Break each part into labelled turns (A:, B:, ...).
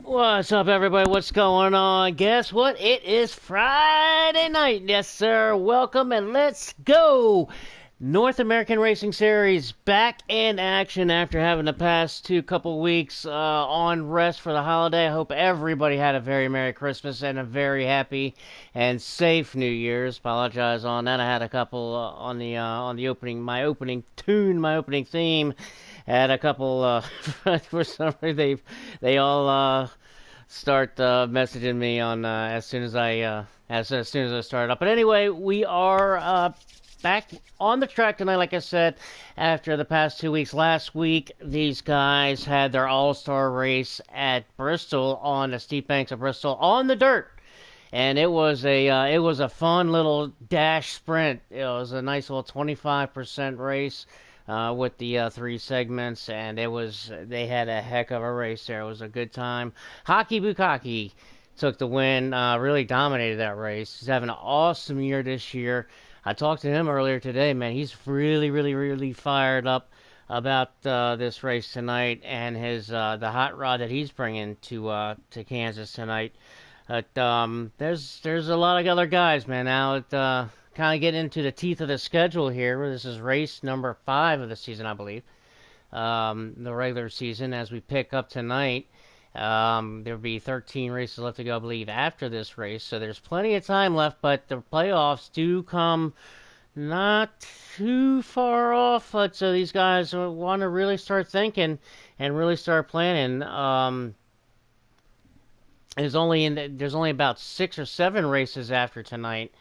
A: What's up, everybody? What's going on? Guess what? It is Friday night. Yes, sir. Welcome and let's go. North American Racing Series back in action after having the past couple weeks on rest for the holiday. I hope everybody had a very Merry Christmas and a very happy and safe New Year's. Apologize on that. I had a couple on the opening, my opening tune, my opening theme. Had a couple for some reason they all start messaging me on as soon as I start up. But anyway, we are back on the track tonight. Like I said, after the past 2 weeks. Last week, these guys had their All-Star race at Bristol on the steep banks of Bristol on the dirt. And it was a fun little dash sprint. It was a nice little 25% race with the three segments, and they had a heck of a race there. It was a good time. Hockey Bukaki took the win, really dominated that race. He's having an awesome year this year. I talked to him earlier today, man. He's really, really, really fired up about this race tonight and his the hot rod that he's bringing to Kansas tonight. But there's a lot of other guys, man. Now it kind of getting into the teeth of the schedule here. This is race number 5 of the season, I believe. The regular season, as we pick up tonight. There'll be 13 races left to go, I believe, after this race. So there's plenty of time left, but the playoffs do come not too far off. So these guys want to really start thinking and really start planning. There's only about 6 or 7 races after tonight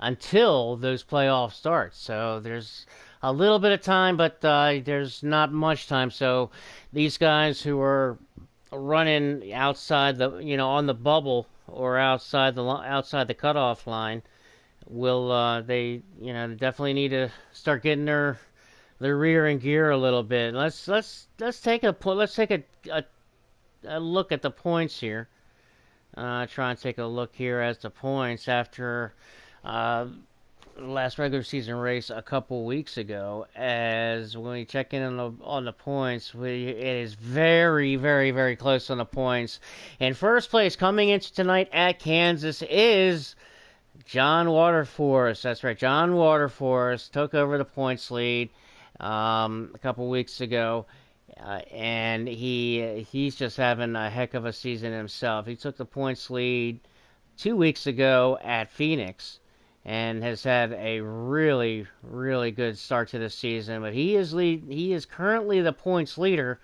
A: until those playoffs start. So there's a little bit of time, but there's not much time. So these guys who are running outside on the bubble or outside the cutoff line will they definitely need to start getting their rear in gear a little bit. Let's take a look at the points here. Try and take a look here as the points after last regular season race a couple weeks ago. As when we check in on the points, it is very, very, very close on the points. In first place, coming into tonight at Kansas, is John Waterforce. That's right, John Waterforce took over the points lead a couple weeks ago. And he's just having a heck of a season himself. He took the points lead 2 weeks ago at Phoenix and has had a really, really good start to the season. But he is currently the points leader,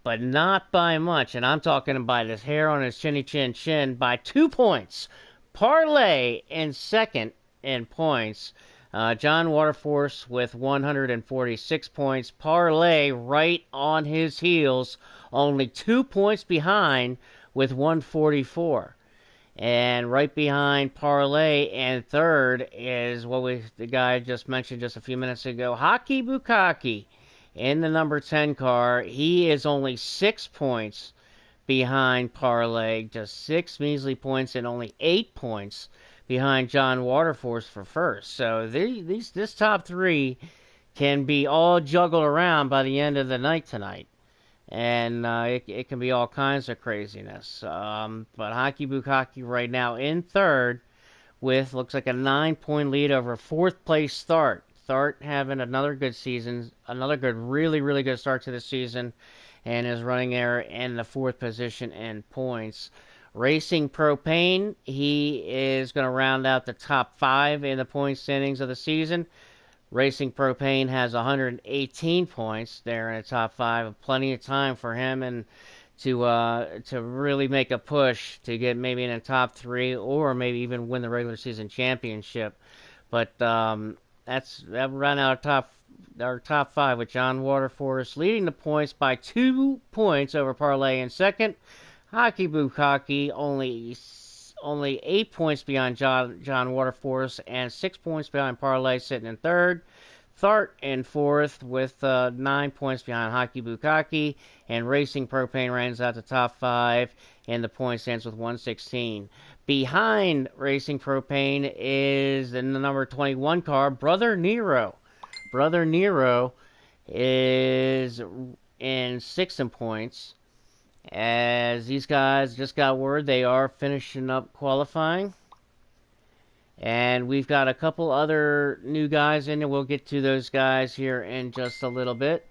A: but not by much. And I'm talking by this hair on his chinny chin by 2 points. Parlay in second in points. John Waterforce with 146 points. Parlay right on his heels, only 2 points behind with 144. And right behind Parlay and third is the guy I just mentioned just a few minutes ago, Hockey Bukaki in the number 10 car. He is only 6 points behind Parlay, just 6 measly points and only 8 points behind John Waterforce for first. So this top 3 can be all juggled around by the end of the night tonight. And it can be all kinds of craziness. But Hockey Bukaki right now in third with looks like a 9-point lead over fourth place Start. Start having another good season, another good, really, really good start to the season, and is running there in the 4th position in points. Racing Propane, he is going to round out the top 5 in the point standings of the season. Racing Propane has 118 points there in the top 5. Plenty of time for him and to really make a push to get maybe in the top 3 or maybe even win the regular season championship. But that run out our top 5 with John Waterforce leading the points by 2 points over Parlay in second. Hockey Bukaki only 8 points behind John Waterforce and 6 points behind Parlay sitting in third. Thart in fourth with 9 points behind Hockey Bukaki, and Racing Propane rounds out the top 5 in the point stands with 116. Behind Racing Propane is the number 21 car, Brother Nero. Brother Nero is in 6th in points. as these guys just got word they are finishing up qualifying. And we've got a couple other new guys in there. We'll get to those guys here in just a little bit.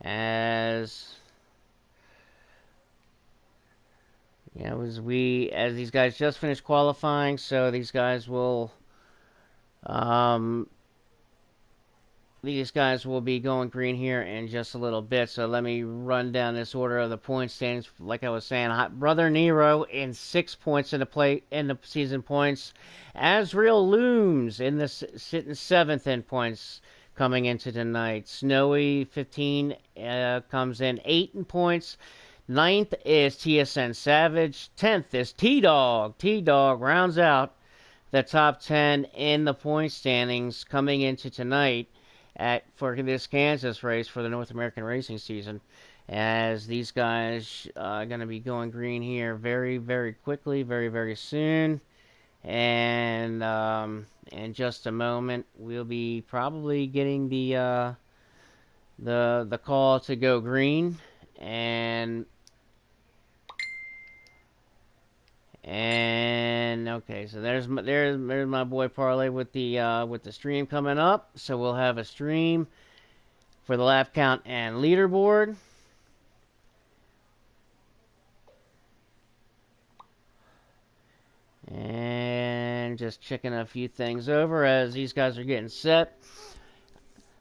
A: As as these guys just finished qualifying, so these guys will be going green here in just a little bit. So let me run down this order of the point standings. Like I was saying, Brother Nero in 6 points in the season points. Azrael Looms sitting 7th in points coming into tonight. Snowy 15 comes in 8 in points. 9th is TSN Savage. 10th is T-Dog. T-Dog rounds out the top 10 in the point standings coming into tonight for this Kansas race for the North American racing season, as these guys are going to be going green here very, very quickly, very, very soon. And in just a moment, we'll be probably getting the call to go green. And okay, so there's my boy Parlay with the stream coming up. So we'll have a stream for the lap count and leaderboard. And just checking a few things over as these guys are getting set.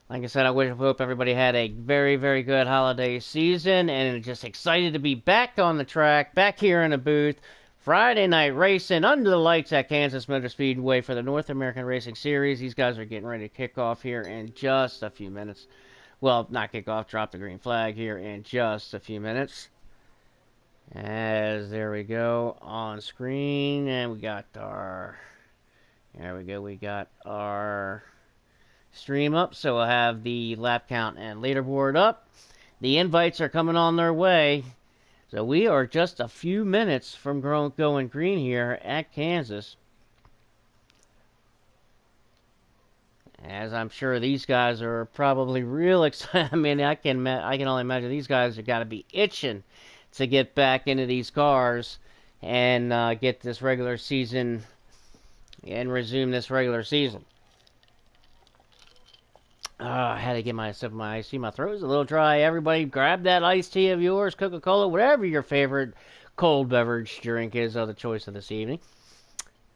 A: Like I said, I hope everybody had a very, very good holiday season and just excited to be back on the track, back here in the booth. Friday night racing under the lights at Kansas Motor Speedway for the North American Racing Series. These guys are getting ready to kick off here in just a few minutes. Well, not kick off, drop the green flag here in just a few minutes. As there we go on screen, and we got our stream up, so we'll have the lap count and leaderboard up. The invites are coming on their way. So we are just a few minutes from going green here at Kansas. As I'm sure these guys are probably real excited. I mean, I can only imagine these guys have got to be itching to get back into these cars and get this regular season and resume this regular season. I had to get my sip of my iced tea. My throat is a little dry. Everybody grab that iced tea of yours, Coca-Cola, whatever your favorite cold beverage drink is of the choice of this evening.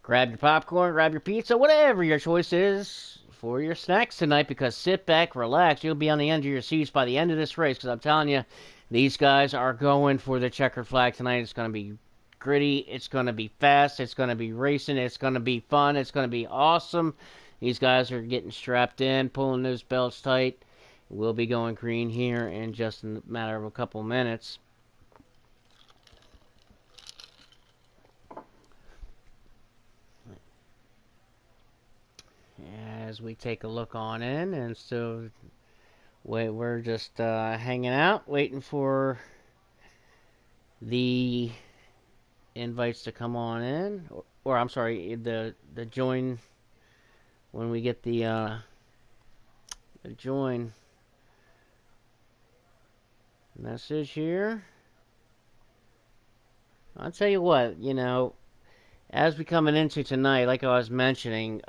A: Grab your popcorn, grab your pizza, whatever your choice is for your snacks tonight, because sit back, relax. You'll be on the end of your seats by the end of this race, because I'm telling you, these guys are going for the checkered flag tonight. It's going to be gritty. It's going to be fast. It's going to be racing. It's going to be fun. It's going to be awesome. These guys are getting strapped in, pulling those belts tight. We'll be going green here in just a matter of a couple minutes. As we take a look on in, and so we're just hanging out, waiting for the invites to come on in, or I'm sorry, the join. When we get the join message here, I'll tell you what, as we coming into tonight, like I was mentioning,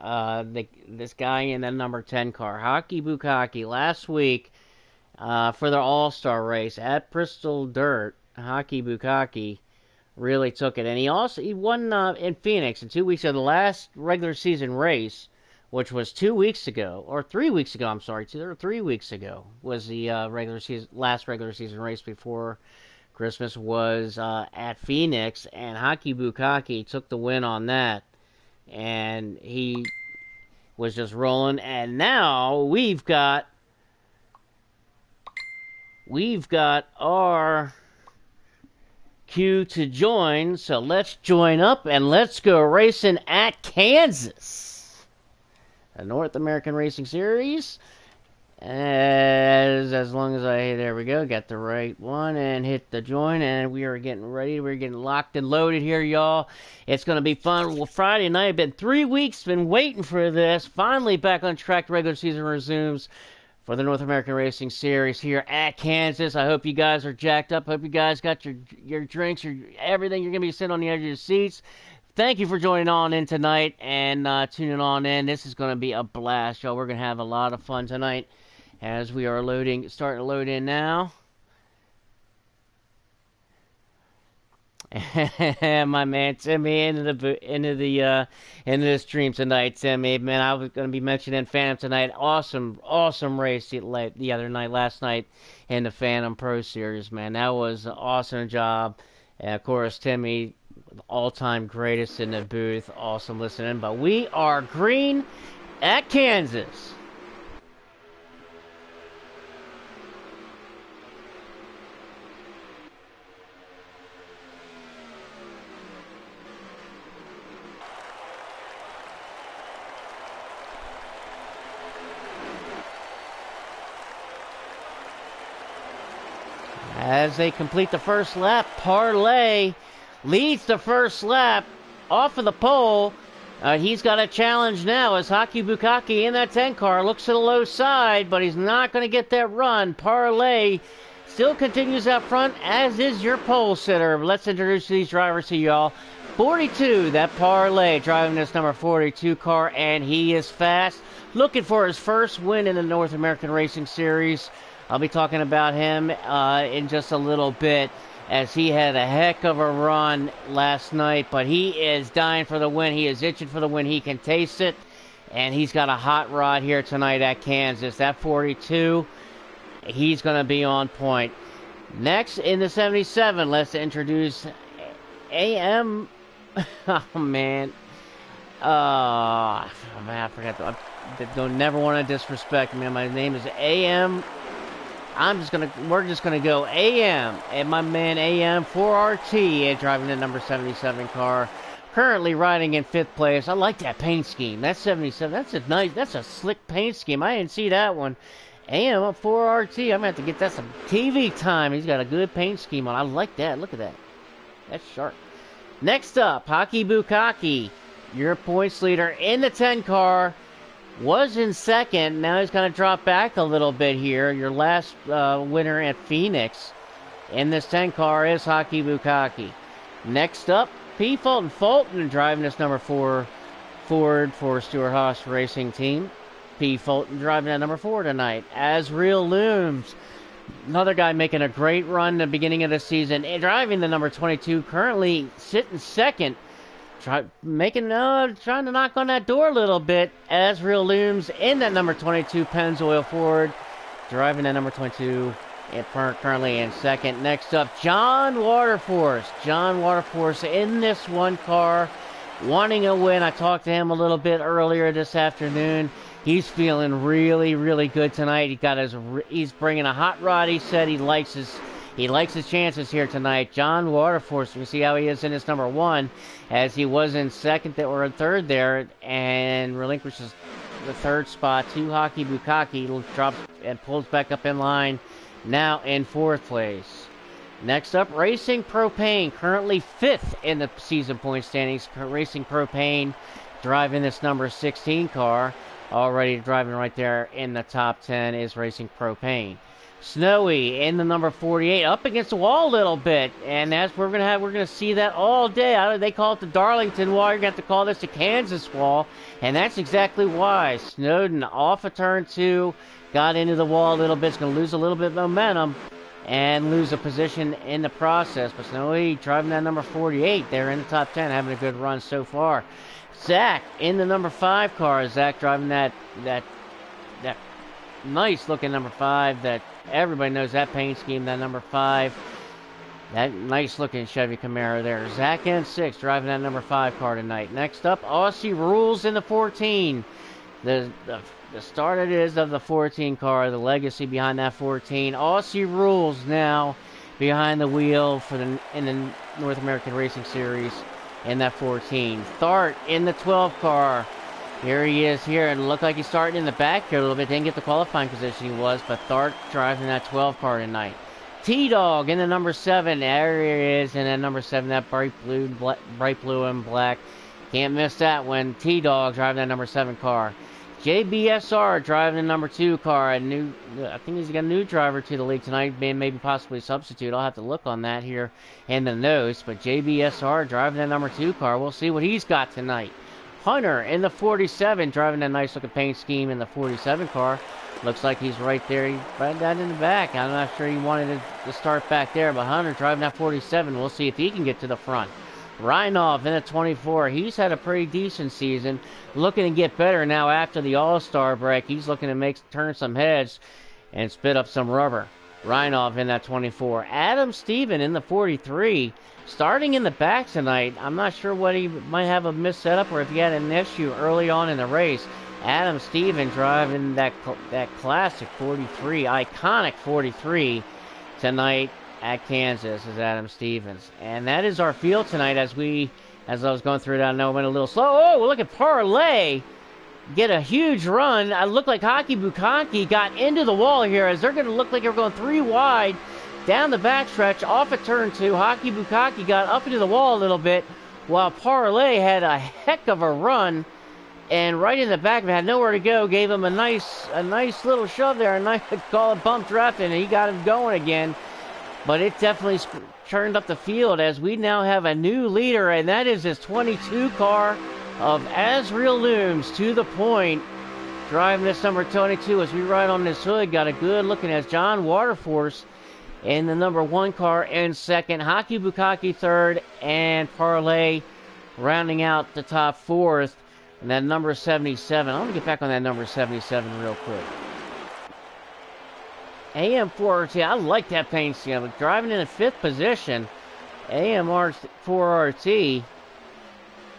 A: this guy in the number 10 car, Hockey Bukaki, last week for the All-Star race at Bristol Dirt, Hockey Bukaki really took it, and he won in Phoenix in 2 weeks of the last regular season race, which was 2 weeks ago, or 3 weeks ago, 3 weeks ago, was the last regular season race before Christmas was at Phoenix, and Hockey Bukaki took the win on that, and he was just rolling, and now we've got our queue to join, so let's join up and let's go racing at Kansas. A North American Racing Series. As long as there we go, got the right one and hit the join, and we are getting ready. We're getting locked and loaded here, y'all. It's going to be fun. Well, Friday night, been 3 weeks, been waiting for this. Finally back on track, regular season resumes. for the North American Racing Series here at Kansas. I hope you guys are jacked up. Hope you guys got your drinks, your everything. You're going to be sitting on the edge of your seats. Thank you for joining on in tonight and tuning on in. This is going to be a blast, y'all. We're going to have a lot of fun tonight as we are starting to load in now. My man Timmy into the stream tonight. Timmy, man, I was going to be mentioning Phantom tonight. Awesome race the other night, last night in the Phantom Pro Series, man. That was an awesome job. And of course, Timmy, all-time greatest in the booth. Awesome listening. But we are green at Kansas. As they complete the first lap, Parlay leads the first lap off of the pole. He's got a challenge now as Haki Bukaki in that 10 car looks to the low side, but he's not going to get that run. Parlay still continues out front, as is your pole sitter. Let's introduce these drivers to y'all. 42, that Parlay, driving this number 42 car, and he is fast. Looking for his first win in the North American Racing Series. I'll be talking about him in just a little bit, as he had a heck of a run last night, but he is dying for the win. He is itching for the win. He can taste it, and he's got a hot rod here tonight at Kansas. That 42, he's going to be on point. Next, in the 77, let's introduce AM. Oh, man. I forgot. I don't never want to disrespect, man. My name is AM. We're just gonna go AM, and my man AM 4RT driving the number 77 car, currently riding in 5th place. I like that paint scheme. That's 77. That's a slick paint scheme. I didn't see that one. AM 4RT. I'm gonna have to get that some TV time. He's got a good paint scheme on. I like that. Look at that. That's sharp. Next up, Haki Bukaki, your points leader in the 10 car. Was in second. Now he's going to drop back a little bit here. Your last winner at Phoenix in this 10 car is Haki Bukaki. Next up, P. Fulton driving this number 4 Ford for Stewart-Haas Racing Team. P. Fulton driving that number 4 tonight. As Real Looms, another guy making a great run at the beginning of the season, driving the number 22, currently sitting second. Trying to knock on that door a little bit. As Real Looms in that number 22 Pennzoil Ford, driving that number 22, and currently in second. Next up, John Waterforce. John Waterforce in this one car, wanting a win. I talked to him a little bit earlier this afternoon. He's feeling really, really good tonight. He's bringing a hot rod. He said he likes his chances here tonight. John Waterforce, we see how he is in his number 1, as he was in second or third there, and relinquishes the third spot to Haki Bukaki, drops and pulls back up in line, now in 4th place. Next up, Racing Propane, currently 5th in the season point standings. Racing Propane driving this number 16 car, already driving right there in the top 10 is Racing Propane. Snowy in the number 48, up against the wall a little bit, and we're gonna see that all day. They call it the Darlington wall. You're gonna have to call this the Kansas wall, and that's exactly why. Snowden off of turn 2, got into the wall a little bit. It's gonna lose a little bit of momentum and lose a position in the process. But Snowy driving that number 48, they're in the top 10, having a good run so far. Zach in the number 5 car. Zach driving that nice looking number 5 that everybody knows that paint scheme, that number 5. That nice looking Chevy Camaro there. Zach N6 driving that number 5 car tonight. Next up, Aussie Rules in the 14. The start it is of the 14 car, the legacy behind that 14. Aussie Rules now behind the wheel in the North American Racing Series in that 14. Thart in the 12 car. Here he is here, and it looked like he's starting in the back here a little bit. Didn't get the qualifying position he was, but Thart driving that 12 car tonight. T-Dog in the number 7. There he is in that number 7, that bright blue and black. Can't miss that one. T-Dog driving that number 7 car. JBSR driving the number 2 car. I think he's got a new driver to the league tonight, maybe possibly substitute. I'll have to look on that here in the notes. But JBSR driving the number 2 car. We'll see what he's got tonight. Hunter in the 47 driving a nice looking paint scheme in the 47 car. Looks like he's right there. He's right down in the back. I'm not sure he wanted to start back there, but Hunter driving that 47. We'll see if he can get to the front. Reinhoff in the 24. He's had a pretty decent season. Looking to get better now after the All-Star break. He's looking to turn some heads and spit up some rubber. Reinhoff in that 24. Adam Steven in the 43. Starting in the back tonight. I'm not sure what he might have a missed setup or if he had an issue early on in the race. Adam Steven driving that classic 43, iconic 43 tonight at Kansas is Adam Stevens. And that is our field tonight as I was going through that. I know I went a little slow. Oh, look at Parlay get a huge run. I look like Hockey Bukaki got into the wall here as they're going to look like they're going 3 wide down the backstretch off at turn 2. Hockey Bukaki got up into the wall a little bit while Parlay had a heck of a run. And right in the back of it, had nowhere to go, gave him a nice little shove there, a nice call it bump draft, and he got him going again. But it definitely churned up the field as we now have a new leader, and that is this 22 car of Azriel Looms to the point, driving this number 22 as we ride on this hood. Got a good looking as John Waterforce in the number 1 car in second, Hockey Bukaki third, and Parlay rounding out the top 4th. And that number 77. I want to get back on that number 77 real quick. AM4RT. I like that paint scheme. Driving in the 5th position. AM4RT.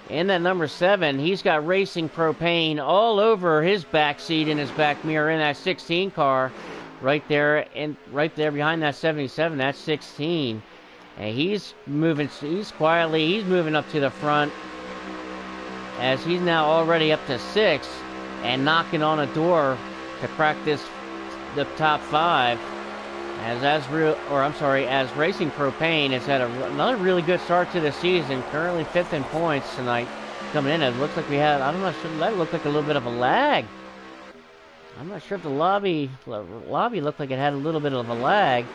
A: In that number 7. He's got Racing Propane all over his back seat and his back mirror in that 16 car. Right there behind that 77. That's 16. And he's moving. He's moving up to the front, as he's now already up to 6 and knocking on a door to crack the top 5. As Racing Propane has had another really good start to the season, currently 5th in points tonight coming in. It looks like I'm not sure, that looked like a little bit of a lag. I'm not sure if the lobby looked like it had a little bit of a lag.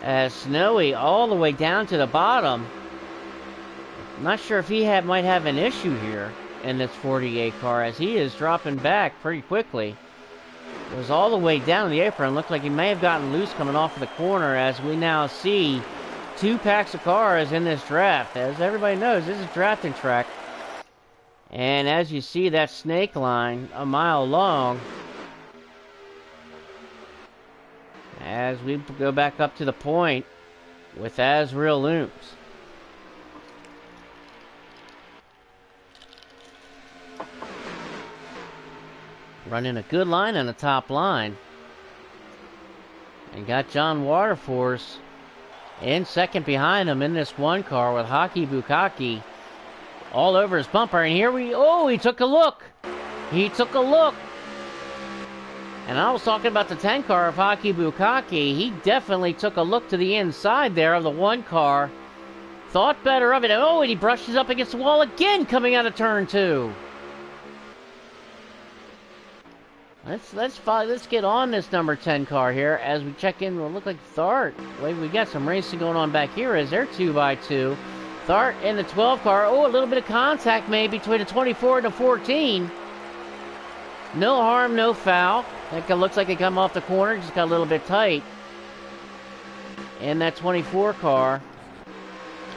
A: As Snowy all the way down to the bottom. Not sure if he might have an issue here in this 48 car as he is dropping back pretty quickly. It was all the way down the apron. Looked like he may have gotten loose coming off of the corner as we now see 2 packs of cars in this draft. As everybody knows, this is a drafting track. And as you see that snake line a mile long, as we go back up to the point with Azriel Looms. Running a good line on the top line. And got John Waterforce in second behind him in this 1 car with Hockey Bukaki all over his bumper. And here he took a look. He took a look. And I was talking about the 10 car of Hockey Bukaki. He definitely took a look to the inside there of the 1 car. Thought better of it. And he brushes up against the wall again coming out of turn 2. Let's get on this number 10 car here as we check in. We'll look like Thart. Wait, we got some racing going on back here as they're 2x2. Thart in the 12 car. Oh, a little bit of contact maybe between the 24 and the 14. No harm, no foul. That looks like they come off the corner. Just got a little bit tight. In that 24 car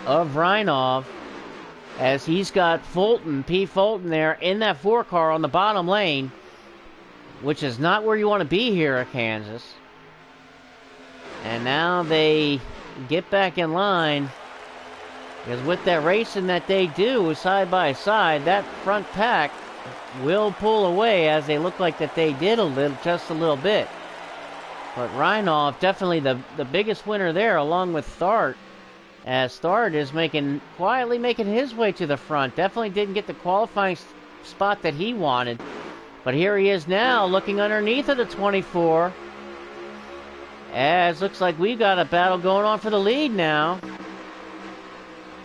A: of Reinhoff, as he's got Pete Fulton there in that 4 car on the bottom lane, which is not where you want to be here at Kansas. And now they get back in line, because with that racing that they do side by side, that front pack will pull away, as they look like that they did just a little bit. But Reinhoff definitely the biggest winner there, along with Thart, as Thart is quietly making his way to the front. Definitely didn't get the qualifying spot that he wanted. But here he is now, looking underneath of the 24. As looks like we've got a battle going on for the lead now.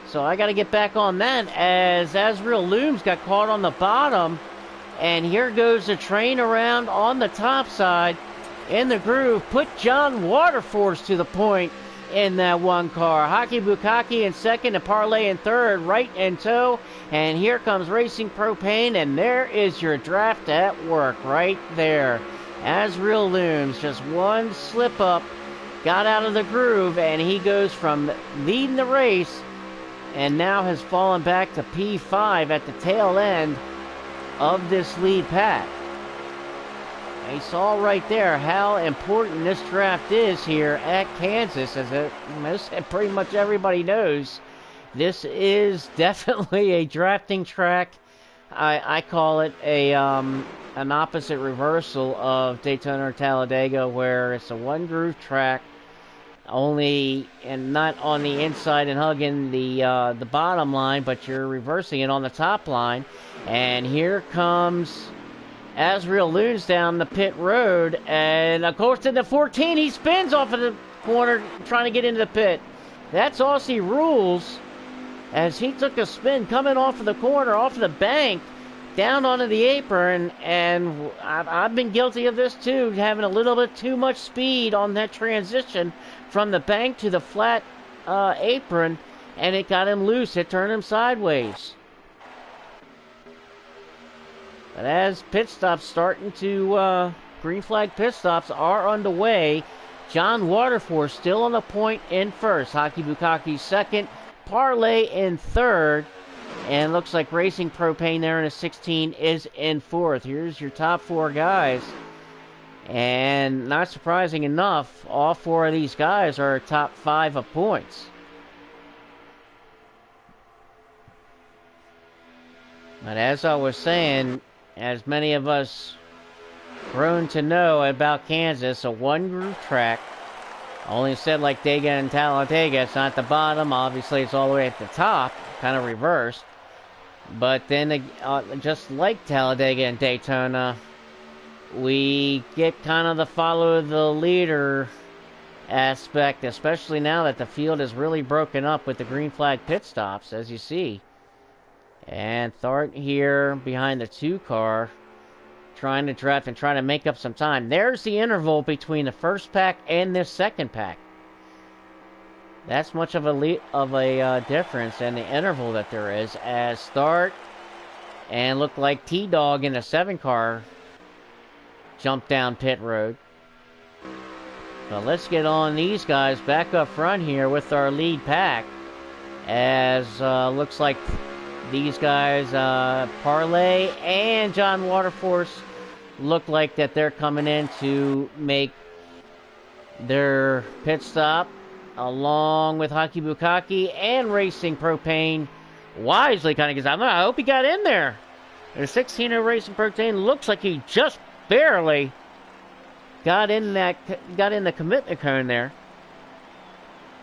A: So I got to get back on that, as Azriel Looms got caught on the bottom And here goes the train around on the top side in the groove. Put John Waterforce to the point in that one car. Hockey Bukaki in second and Parlay in third, right in tow. And here comes Racing Propane, and there is your draft at work right there. Azrael Looms, just one slip up, got out of the groove, and he goes from leading the race and now has fallen back to P5 at the tail end of this lead pack. You saw right there how important this draft is here at Kansas, as pretty much everybody knows. This is definitely a drafting track. I call it an opposite reversal of Daytona or Talladega, where it's a one groove track, only and not on the inside and hugging the bottom line, but you're reversing it on the top line. And here comes Azrael Looms down the pit road, and of course in the 14 he spins off of the corner trying to get into the pit. That's Aussie rules, as he took a spin coming off of the corner, off of the bank, down onto the apron. And I've been guilty of this too, having a little bit too much speed on that transition from the bank to the flat apron, and it got him loose. It turned him sideways. But as pit stops starting to, green flag pit stops are underway, John Waterforce still on the point in first. Hockey Bukaki second, Parlay in third, and looks like Racing Propane there in a 16 is in fourth. Here's your top four guys. And not surprising enough, all four of these guys are top 5 of points. But as I was saying, as many of us grown to know about Kansas, a one-groove track. Only said like Dega and Talladega, it's not the bottom. Obviously, it's all the way at the top, kind of reversed. But then, just like Talladega and Daytona, we get kind of the follow the leader aspect, especially now that the field is really broken up with the green flag pit stops, as you see. And Thart here behind the 2 car, trying to draft and trying to make up some time. There's the interval between the first pack and this second pack. That's much of a difference in the interval that there is, as Thart and looked like T-Dog in the 7 car jumped down pit road. So let's get on these guys back up front here with our lead pack, as looks like these guys, Parlay and John Waterforce, look like that they're coming in to make their pit stop, along with Hockey Bukaki and Racing Propane. Wisely kind of gets out. I hope he got in there. The 16 of Racing Propane looks like he just barely got in the commitment cone there.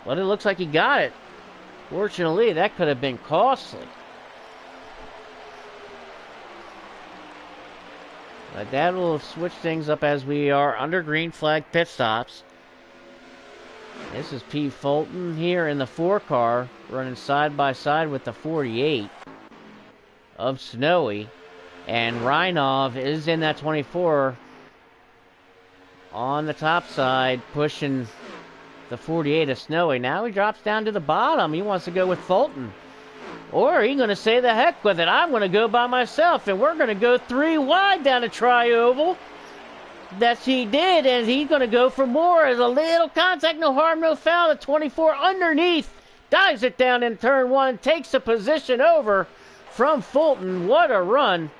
A: But it looks like he got it. Fortunately, that could have been costly. But that will switch things up as we are under green flag pit stops. This is P. Fulton here in the 4 car, running side by side with the 48 of Snowy. And Reinov is in that 24 on the top side, pushing the 48 of Snowy. Now he drops down to the bottom. He wants to go with Fulton. Or he's going to say the heck with it. I'm going to go by myself, and we're going to go 3 wide down the tri-oval. That's he did, and he's going to go for more. As a little contact, no harm, no foul. The 24 underneath dives it down in turn 1, takes the position over from Fulton. What a run.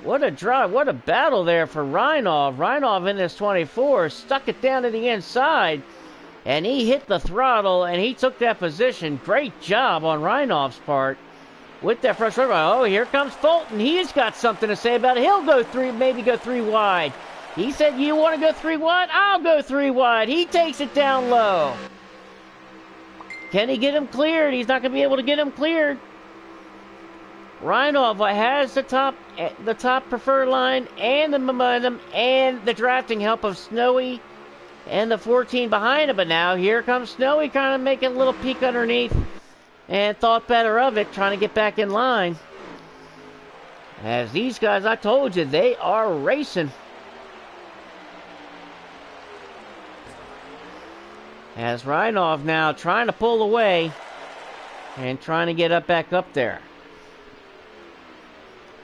A: What a drive. What a battle there for Reinov. Reinov in this 24 stuck it down to the inside. And he hit the throttle, and he took that position. Great job on Reinov's part with that front shoulder. Oh, here comes Fulton. He's got something to say about it. He'll go 3, maybe go 3 wide. He said, you want to go 3 wide? I'll go 3 wide. He takes it down low. Can he get him cleared? He's not going to be able to get him cleared. Reinov has the top preferred line and the momentum and the drafting help of Snowy and the 14 behind him. But now here comes Snowy, kind of making a little peek underneath, and thought better of it, trying to get back in line. As these guys, I told you, they are racing. As Reinhoff now trying to pull away and trying to get up back up there.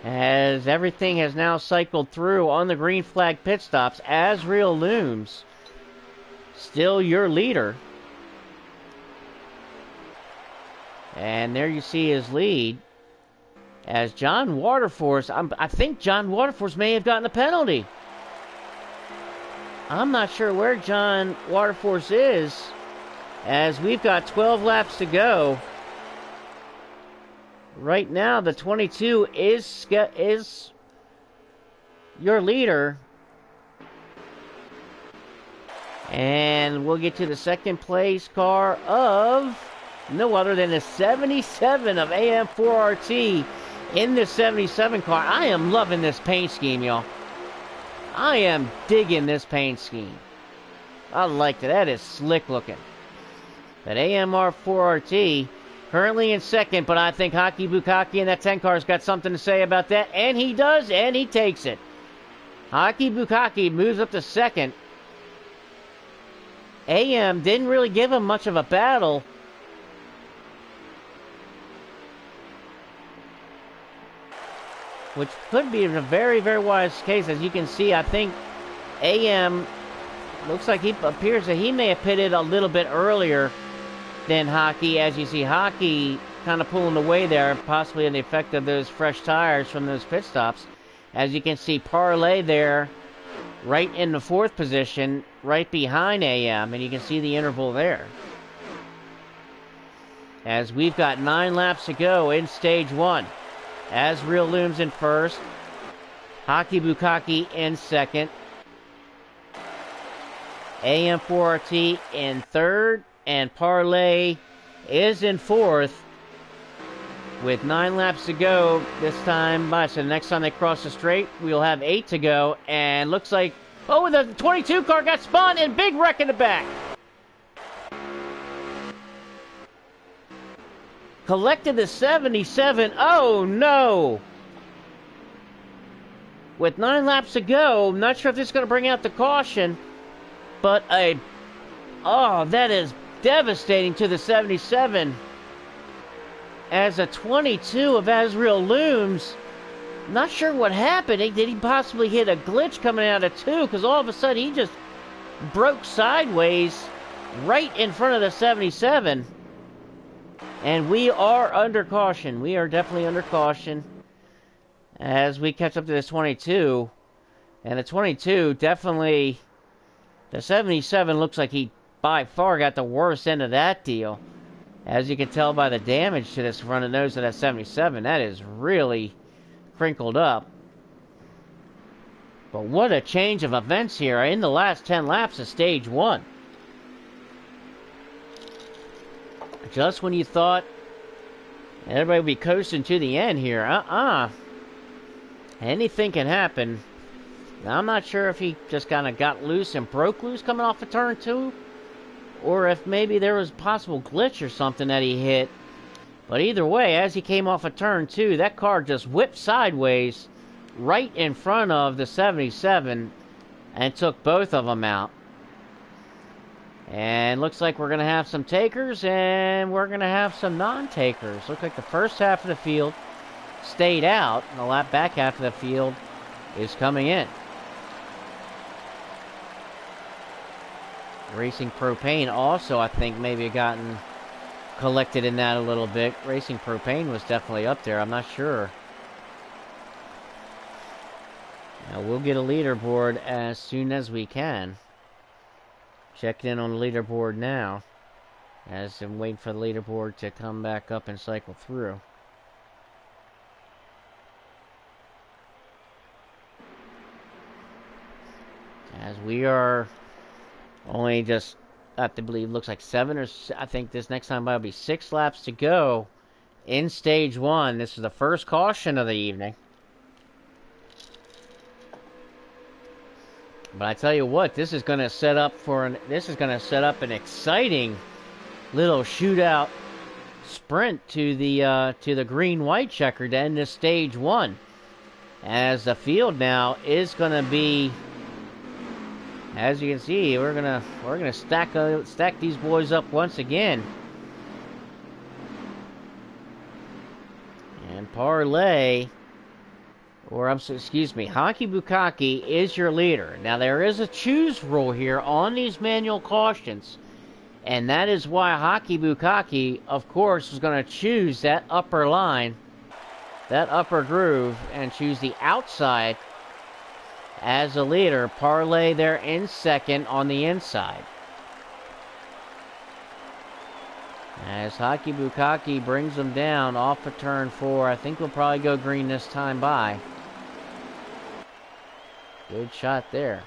A: As everything has now cycled through on the green flag pit stops, Azriel Looms still your leader. And there you see his lead. As John Waterforce, I think John Waterforce may have gotten a penalty. I'm not sure where John Waterforce is, as we've got 12 laps to go. Right now, the 22 is your leader. And we'll get to the second place car of no other than the 77 of AM4RT in this 77 car. I am loving this paint scheme, y'all. I am digging this paint scheme. I like it. That is slick looking. That AMR4RT currently in second, but I think Hockey Bukaki in that 10 car's got something to say about that, and he does, and he takes it. Hockey Bukaki moves up to second. AM didn't really give him much of a battle. Which could be a very, very wise case. As you can see, I think AM looks like he appears that he may have pitted a little bit earlier than Hockey. As you see, Hockey kind of pulling away there, possibly in the effect of those fresh tires from those pit stops. As you can see, Parlay there, right in the fourth position, right behind AM, and you can see the interval there. As we've got 9 laps to go in stage 1. Azriel Looms in first. Hockey Bukaki in second. AM4RT in third. And Parlay is in fourth. With 9 laps to go this time. So the next time they cross the straight, we'll have 8 to go. And looks like, oh, the 22 car got spun and big wreck in the back. Collected the 77. Oh, no. With 9 laps to go, I'm not sure if this is going to bring out the caution. But that is devastating to the 77. As a 22 of Azriel Looms, not sure what happened. Did he possibly hit a glitch coming out of 2? Because all of a sudden he just broke sideways right in front of the 77. And we are under caution. We are definitely under caution as we catch up to this 22. And the 22 definitely, the 77 looks like he by far got the worst end of that deal. As you can tell by the damage to this front nose of that 77, that is really crinkled up. But what a change of events here in the last 10 laps of stage 1. Just when you thought everybody would be coasting to the end here, anything can happen. Now, I'm not sure if he just kind of got loose and broke loose coming off of turn 2, or if maybe there was a possible glitch or something that he hit. But either way, as he came off of turn 2, that car just whipped sideways right in front of the 77 and took both of them out. And looks like we're going to have some takers and we're going to have some non-takers. Looks like the first half of the field stayed out, and the back half of the field is coming in. Racing Propane also, I think, maybe gotten collected in that a little bit. Racing Propane was definitely up there. I'm not sure. Now, we'll get a leaderboard as soon as we can. Checking in on the leaderboard now, as I'm waiting for the leaderboard to come back up and cycle through. As we are only just, I have to believe, looks like 7 or I think this next time will be 6 laps to go in stage 1. This is the first caution of the evening. But I tell you what, this is going to set up an exciting little shootout sprint to the green-white checker to end this stage 1. as the field now is going to be, as you can see, we're gonna stack these boys up once again. And Parlay, excuse me, Hockey Bukkake is your leader. Now there is a choose rule here on these manual cautions, and that is why Hockey Bukkake, of course, is going to choose that upper line, that upper groove, and choose the outside as a leader. Parlay there in second on the inside. As Hockey Bukkake brings them down off of turn 4. I think we'll probably go green this time by. Good shot there.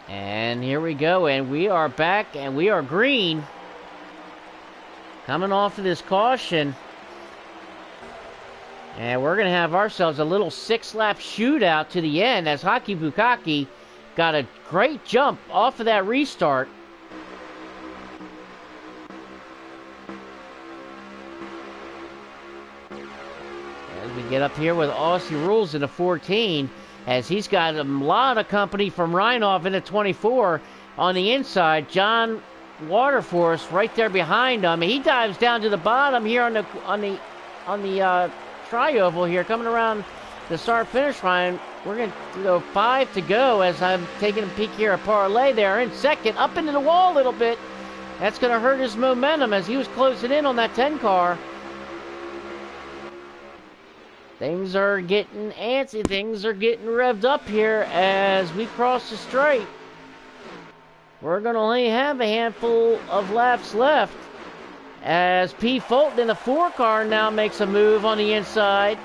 A: And here we go, and we are back, and we are green. Coming off of this caution. And we're going to have ourselves a little 6-lap shootout to the end as Hockey Bukkake got a great jump off of that restart. As we get up here with Aussie Rules in the 14, as he's got a lot of company from Reinhoff in the 24 on the inside. John Waterforce right there behind him. He dives down to the bottom here on the tri-oval here, coming around the start-finish line. We're going to go 5 to go as I'm taking a peek here at Parlay there in second, up into the wall a little bit. That's going to hurt his momentum as he was closing in on that 10 car. Things are getting antsy. Things are getting revved up here as we cross the straight. We're going to only have a handful of laps left as P. Fulton in the 4 car now makes a move on the inside.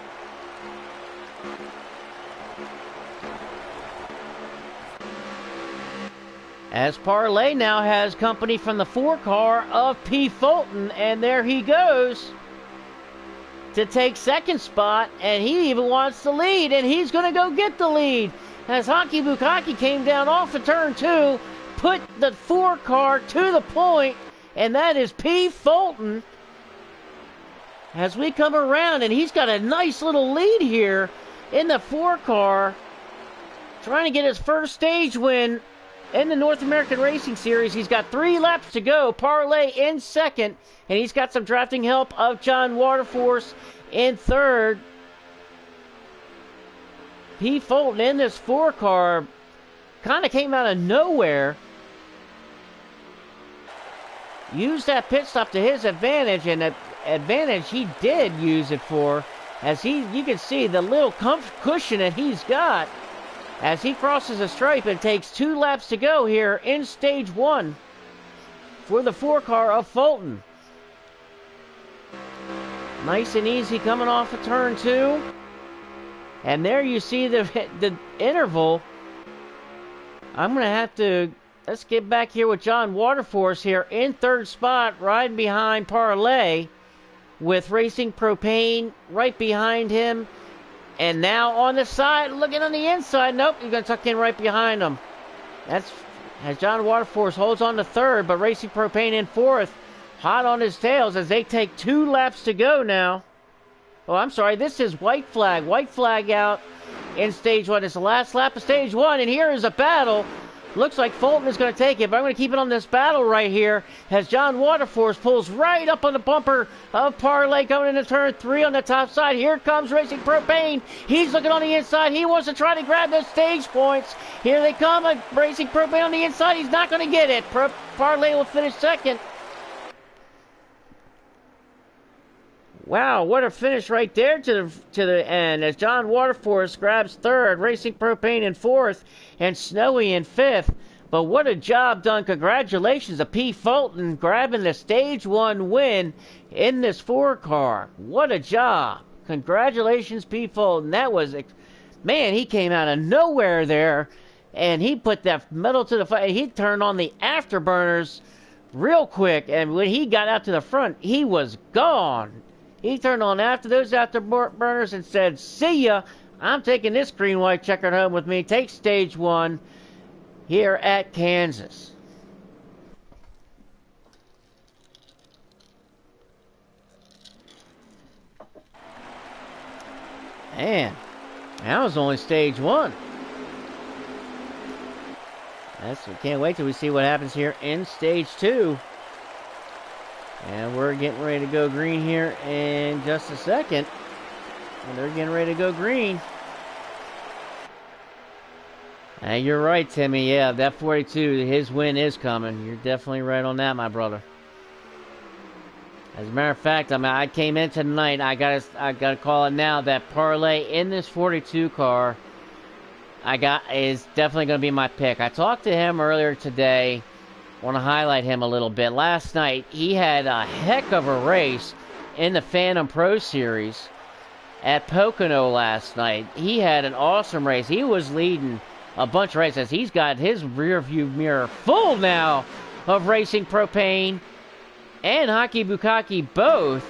A: As Parlay now has company from the 4 car of P. Fulton, and there he goes to take second spot, and he even wants the lead, and he's going to go get the lead. As Hockey Bukkake came down off of turn 2, put the 4 car to the point, and that is P. Fulton. As we come around, and he's got a nice little lead here in the 4 car, trying to get his first stage win in the North American Racing Series. He's got 3 laps to go. Parlay in second, and he's got some drafting help of John Waterforce in third. P. Fulton in this 4 car kind of came out of nowhere. Used that pit stop to his advantage, and that advantage he did use it for, as you can see the little cushion that he's got as he crosses the stripe and takes 2 laps to go here in stage 1 for the 4 car of Fulton. Nice and easy coming off of turn 2. And there you see the interval. I'm going to have to, let's get back here with John Waterforce here in third spot, riding behind Parlay with Racing Propane right behind him. And now on the side, looking on the inside. Nope, he's going to tuck in right behind him. That's as John Waterforce holds on to third, but Racing Propane in fourth. Hot on his tails as they take 2 laps to go now. Oh, I'm sorry, this is white flag. White flag out in stage 1. It's the last lap of stage 1, and here is a battle. Looks like Fulton is going to take it, but I'm going to keep it on this battle right here as John Waterforce pulls right up on the bumper of Parlay going into turn 3 on the top side. Here comes Racing Propane. He's looking on the inside. He wants to try to grab those stage points. Here they come. Racing Propane on the inside. He's not going to get it. Parlay will finish second. Wow, what a finish right there to the end as John Waterforce grabs third, Racing Propane in fourth, and Snowy in fifth. But what a job done. Congratulations to P. Fulton grabbing the stage 1 win in this 4 car. What a job. Congratulations, P. Fulton. That was, man, he came out of nowhere there, and he put that metal to the fire. He turned on the afterburners real quick, and when he got out to the front, he was gone. He turned on after those afterburners and said, "See ya, I'm taking this green-white checkered home with me." Take stage 1 here at Kansas. Man, that was only stage one. We can't wait till we see what happens here in stage two. And we're getting ready to go green here in just a second. And they're getting ready to go green. And you're right, Timmy. Yeah, that 42, his win is coming. You're definitely right on that, my brother. As a matter of fact, I came in tonight. I gotta call it now. That parlay in this 42 car, is definitely gonna be my pick. I talked to him earlier today. Want to highlight him a little bit. Last night, he had a heck of a race in the Phantom Pro Series at Pocono last night. He had an awesome race. He was leading a bunch of races. He's got his rear view mirror full now of Racing Propane and Hockey Bukaki both,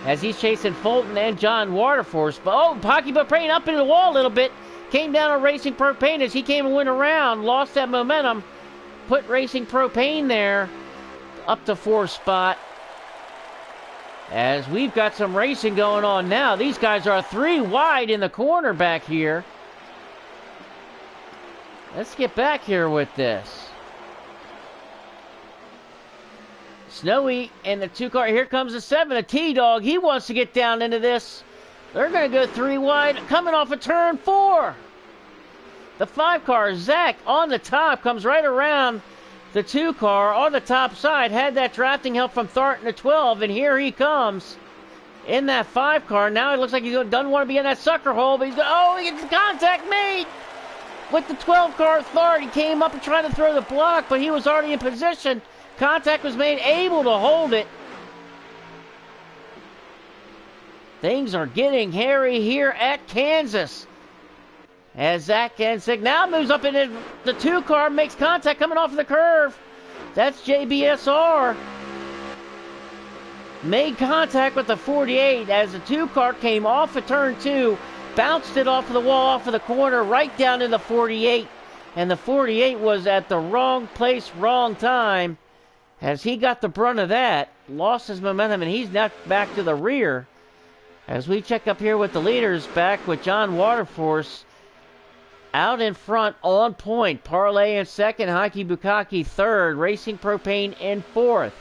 A: as he's chasing Fulton and John Waterforce. But Hockey Propane up into the wall a little bit. Came down on Racing Propane as he came and went around. Lost that momentum. Put Racing Propane there up to 4th spot. As we've got some racing going on now. These guys are 3 wide in the corner back here. Let's get back here with this. Snowy and the 2 car. Here comes the 7, a T-Dog. He wants to get down into this. They're going to go 3 wide. Coming off of turn 4. The 5 car, Zach, on the top, comes right around the 2 car on the top side. Had that drafting help from Thornton at 12, and here he comes in that 5 car. Now it looks like he doesn't want to be in that sucker hole, but he gets the contact made with the 12 car Thornton. He came up and tried to throw the block, but he was already in position. Contact was made, able to hold it. Things are getting hairy here at Kansas. As Zach Gensig now moves up into the 2 car, makes contact coming off of the curve. That's JBSR. Made contact with the 48 as the 2 car came off of turn 2, bounced it off of the wall, off of the corner, right down to the 48. And the 48 was at the wrong place, wrong time. As he got the brunt of that, lost his momentum, and he's now back to the rear. As we check up here with the leaders, back with John Waterforce out in front, on point. Parlay in 2nd, Hockey Bukaki 3rd, Racing Propane in 4th.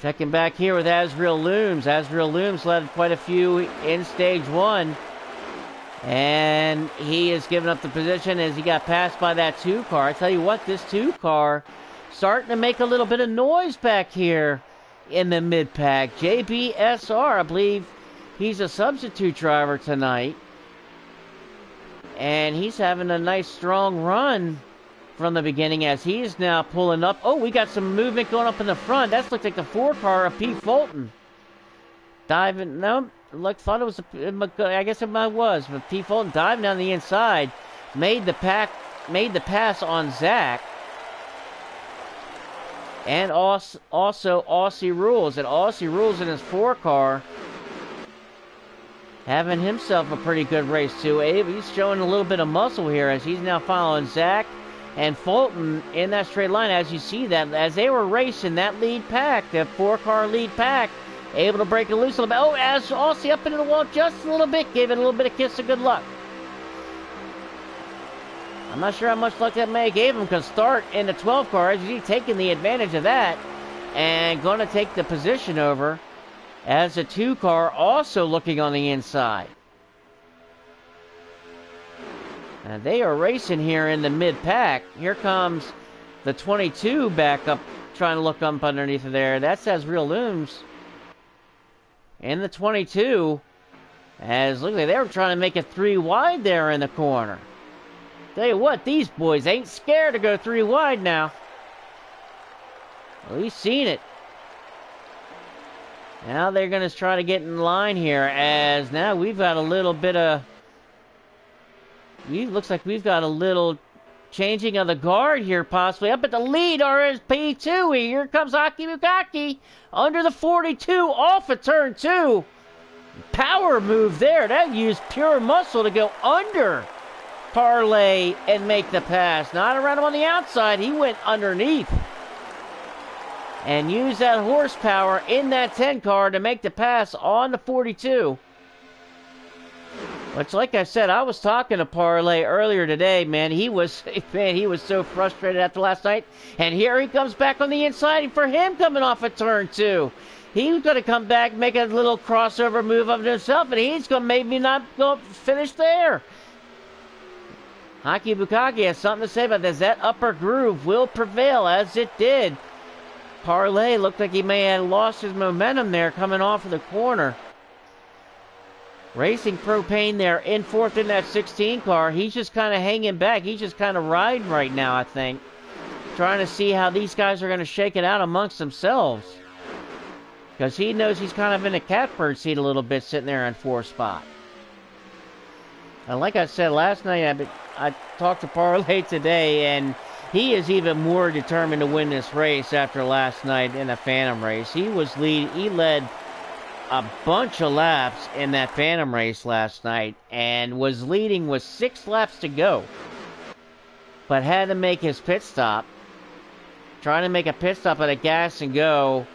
A: Checking back here with Azrael Looms. Azrael Looms led quite a few in stage 1. And he has given up the position as he got passed by that 2 car. I tell you what, this 2 car starting to make a little bit of noise back here in the mid-pack. JBSR, I believe he's a substitute driver tonight. And he's having a nice strong run from the beginning as he's now pulling up. Oh, we got some movement going up in the front. That looks like the 4 car of Pete Fulton. Diving, no, thought it was, I guess it was, but Pete Fulton diving down the inside. Made the pass on Zach. And also Aussie Rules. And Aussie Rules in his 4 car having himself a pretty good race too. He's showing a little bit of muscle here as he's now following Zach and Fulton in that straight line. As you see that, as they were racing that lead pack, that 4 car lead pack, able to break it loose a little bit. As Aussie up into the wall just a little bit, gave it a little bit of kiss of good luck. I'm not sure how much luck that may have gave him, because start in the 12 car, as you see, taking the advantage of that and going to take the position over as the 2 car also looking on the inside. And they are racing here in the mid-pack. Here comes the 22 back up, trying to look up underneath of there. That says Real Looms. In the 22, as look like they were trying to make it 3 wide there in the corner. Tell you what, these boys ain't scared to go 3 wide now. Well, we've seen it. Now they're going to try to get in line here, as now we've got a little bit of... looks like we've got a little changing of the guard here, possibly. Up at the lead, RSP2. Here comes Hockey Bukaki under the 42, off of turn 2. Power move there. That used pure muscle to go under Parlay and make the pass. Not around him on the outside. He went underneath. and use that horsepower in that 10 car to make the pass on the 42. Which, like I said, I was talking to Parlay earlier today, man. He was so frustrated after last night. And here he comes back on the inside for him coming off a turn 2. He's going to come back, make a little crossover move of himself, and he's going to maybe not go finish there. Haki Bukaki has something to say about this. That upper groove will prevail, as it did. Parlay looked like he may have lost his momentum there coming off of the corner. Racing Propane there in fourth in that 16 car. He's just kind of hanging back. He's just kind of riding right now, I think. Trying to see how these guys are going to shake it out amongst themselves. Because he knows he's kind of in a catbird seat a little bit sitting there in fourth spot. And like I said last night, I talked to Parlay today, and he is even more determined to win this race after last night in the Phantom race. He led a bunch of laps in that Phantom race last night and was leading with 6 laps to go. But had to make his pit stop. Trying to make a pit stop at a gas and go.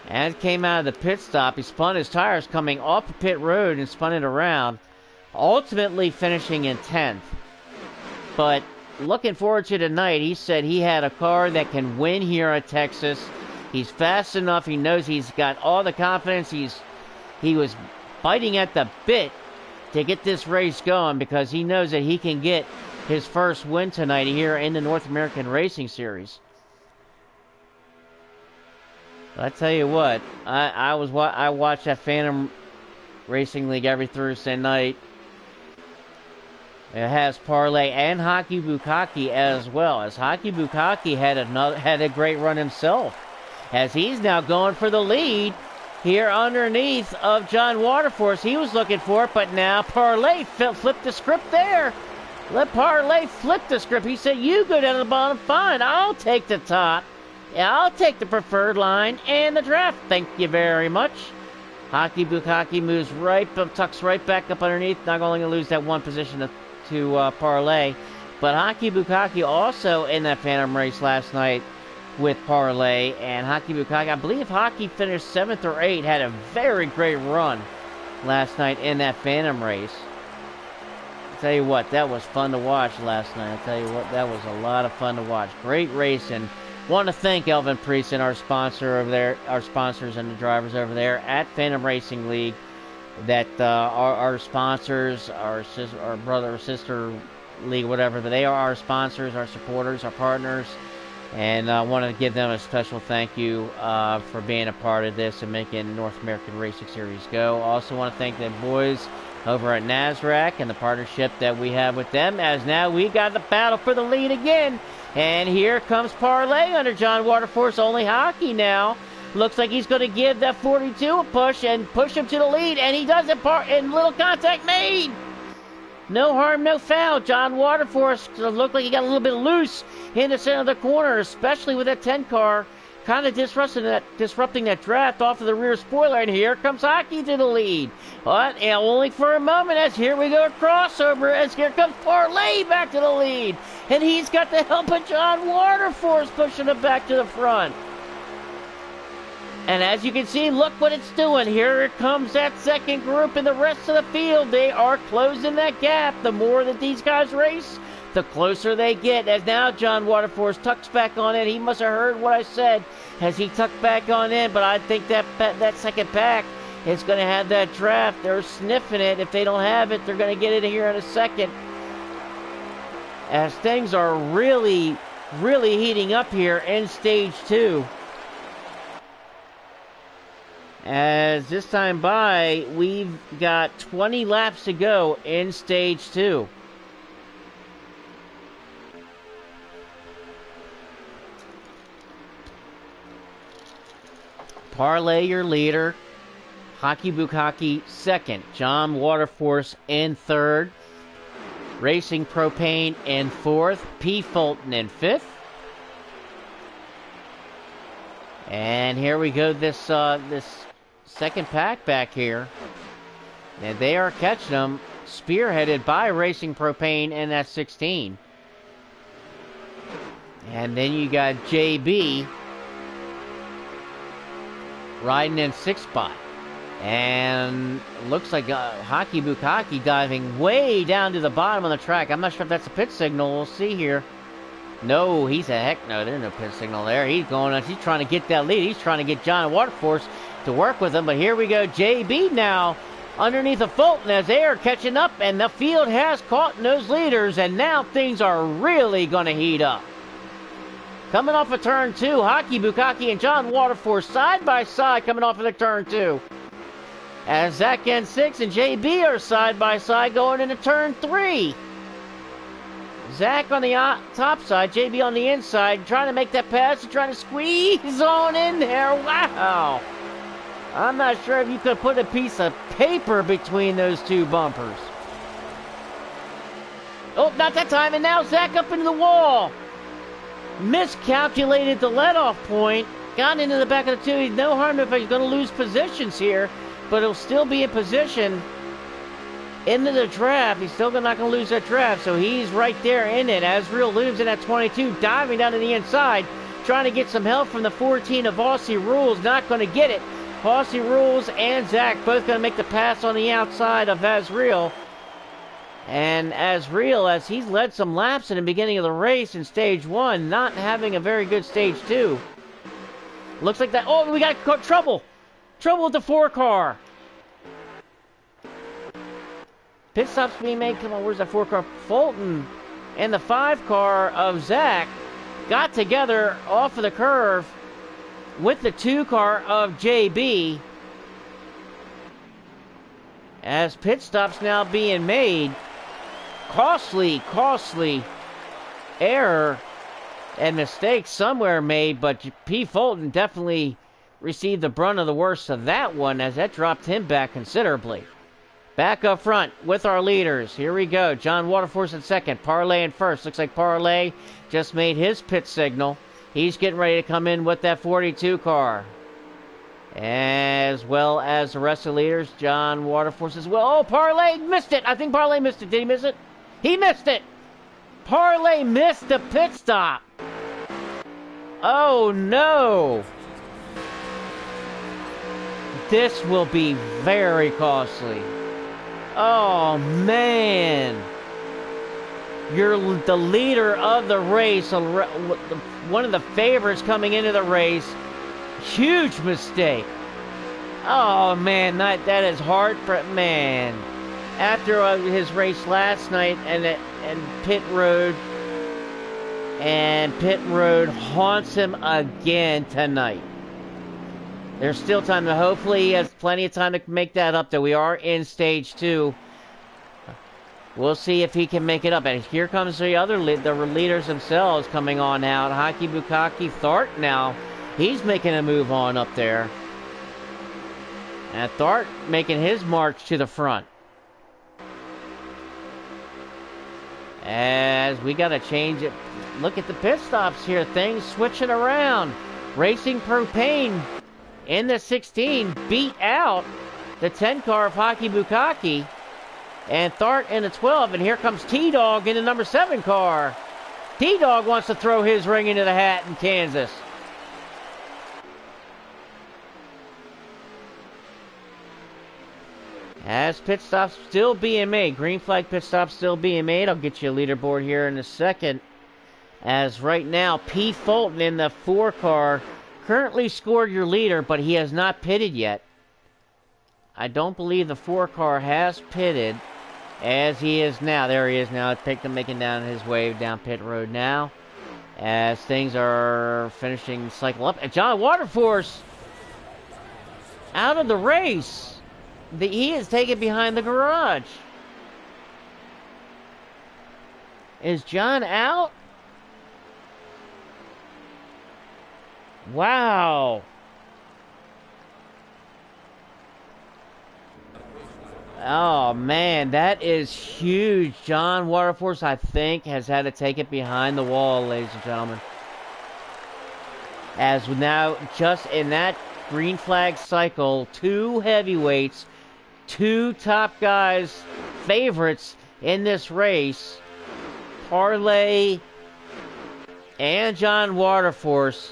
A: As came out of the pit stop, he spun his tires coming off the pit road and spun it around, ultimately finishing in 10th. But looking forward to tonight, he said he had a car that can win here at Texas. He's fast enough. He knows he's got all the confidence. He was biting at the bit to get this race going because he knows that he can get his first win tonight here in the North American Racing Series. I tell you what, I watch that Phantom Racing League every Thursday night. It has Parlay and Haki Bukaki as well, as Haki Bukaki had a great run himself, as he's now going for the lead here underneath of John Waterforce. He was looking for it, but now Parlay flipped the script there. Let Parlay flip the script. He said, "You go down to the bottom, fine. I'll take the top. I'll take the preferred line and the draft. Thank you very much." Haki Bukaki moves tucks right back up underneath. Not only going to lose that one position to Parlay, but Haki Bukaki also in that Phantom race last night with Parlay. And Haki Bukaki, I believe Haki finished 7th or 8th, had a very great run last night in that Phantom race. I tell you what, that was fun to watch last night. I tell you what, that was a lot of fun to watch. Great racing. Want to thank Elvin Priest and our sponsor over there, our sponsors and the drivers over there at Phantom Racing League. That our sponsors, our brother or sister league, whatever, but they are our sponsors, our supporters, our partners, and I want to give them a special thank you for being a part of this and making North American Racing Series go. Also want to thank the boys over at NASRAC and the partnership that we have with them, as now we got the battle for the lead again. And here comes Parlay under John Waterforce. Only Haki now. Looks like he's going to give that 42 a push and push him to the lead. And he does it, and little contact made. No harm, no foul. John Waterforce looked like he got a little bit loose in the center of the corner, especially with that 10 car. Kind of disrupting that draft off of the rear spoiler. And here comes Haki to the lead. But only for a moment, as here we go a crossover, as here comes Parlay back to the lead. And he's got the help of John Waterforce pushing him back to the front. And as you can see, look what it's doing. Here it comes that second group and the rest of the field. They are closing that gap. The more that these guys race, the closer they get. As now John Waterforce tucks back on in. He must have heard what I said as he tucked back on in. But I think that second pack is going to have that draft. They're sniffing it. If they don't have it, they're going to get it here in a second. As things are really, really heating up here in Stage 2. As this time by, we've got 20 laps to go in Stage 2. Parlay your leader. Haki Bukaki second. John Waterforce in third. Racing Propane in fourth. P. Fulton in fifth. And here we go, this second pack back here. And they are catching them, spearheaded by Racing Propane in that 16. And then you got JB riding in 6th spot. And looks like Haki Bukaki diving way down to the bottom of the track. I'm not sure if that's a pit signal. We'll see here. No, he's a heck no. There's no pit signal there. He's trying to get that lead. He's trying to get John Waterforce to work with him. But here we go. JB now underneath of Fulton as they are catching up. And the field has caught those leaders. And now things are really going to heat up. Coming off of turn 2, Haki Bukaki and John Waterforce side by side coming off of the turn 2. As Zach N6 and JB are side by side going into turn 3. Zach on the top side, JB on the inside, trying to make that pass and trying to squeeze on in there. Wow! I'm not sure if you could put a piece of paper between those two bumpers. Oh, not that time, and now Zach up into the wall. Miscalculated the let-off point, got into the back of the two. He's no harm if he's going to lose positions here, but he'll still be in position into the draft. He's still not going to lose that draft, so he's right there in it. Azriel Looms in at 22, diving down to the inside, trying to get some help from the 14 of Aussie Rules. Not going to get it. Aussie Rules and Zach both going to make the pass on the outside of Azriel. And Azriel, as he's led some laps in the beginning of the race in stage 1, not having a very good stage 2. Looks like that. Oh, we got trouble. Trouble with the 4 car. Pit stops being made. Come on, where's that 4 car? Fulton and the 5 car of Zach got together off of the curve with the 2 car of JB. As pit stops now being made. Costly error and mistake somewhere made, but P. Fulton definitely received the brunt of the worst of that one, as that dropped him back considerably. Back up front with our leaders. Here we go. John Waterforce in second. Parlay in first. Looks like Parlay just made his pit signal. He's getting ready to come in with that 42 car. As well as the rest of the leaders. John Waterforce as well. Oh, Parlay missed it. I think Parlay missed it. Did he miss it? He missed it. Parlay missed the pit stop. Oh, no. This will be very costly. Oh, man. You're the leader of the race, one of the favorites coming into the race. Huge mistake. Oh, man, that is hard for... Man. After his race last night and pit road haunts him again tonight. There's still time to, hopefully he has plenty of time to make that up, though we are in stage 2. We'll see if he can make it up. And here comes the other the leaders themselves coming on out. Haki Bukaki Thart now. He's making a move on up there. And Thart making his march to the front. As we got to change it. Look at the pit stops here. Things switching around. Racing Propane in the 16 beat out the 10 car of Haki Bukaki. And Thart in the 12. And here comes T-Dog in the number 7 car. T-Dog wants to throw his ring into the hat in Kansas. As pit stops still being made. Green flag pit stops still being made. I'll get you a leaderboard here in a second. As right now, P. Fulton in the 4 car currently scored your leader, but he has not pitted yet. I don't believe the 4 car has pitted, as he is now. There he is now. Making down his way down pit road now. As things are finishing cycle up. And John Waterforce out of the race. He is taken behind the garage. Is John out? Wow. Oh, man, that is huge. John Waterforce, I think, has had to take it behind the wall, ladies and gentlemen. As now, just in that green flag cycle, 2 heavyweights, 2 top guys, favorites in this race, Parlay and John Waterforce,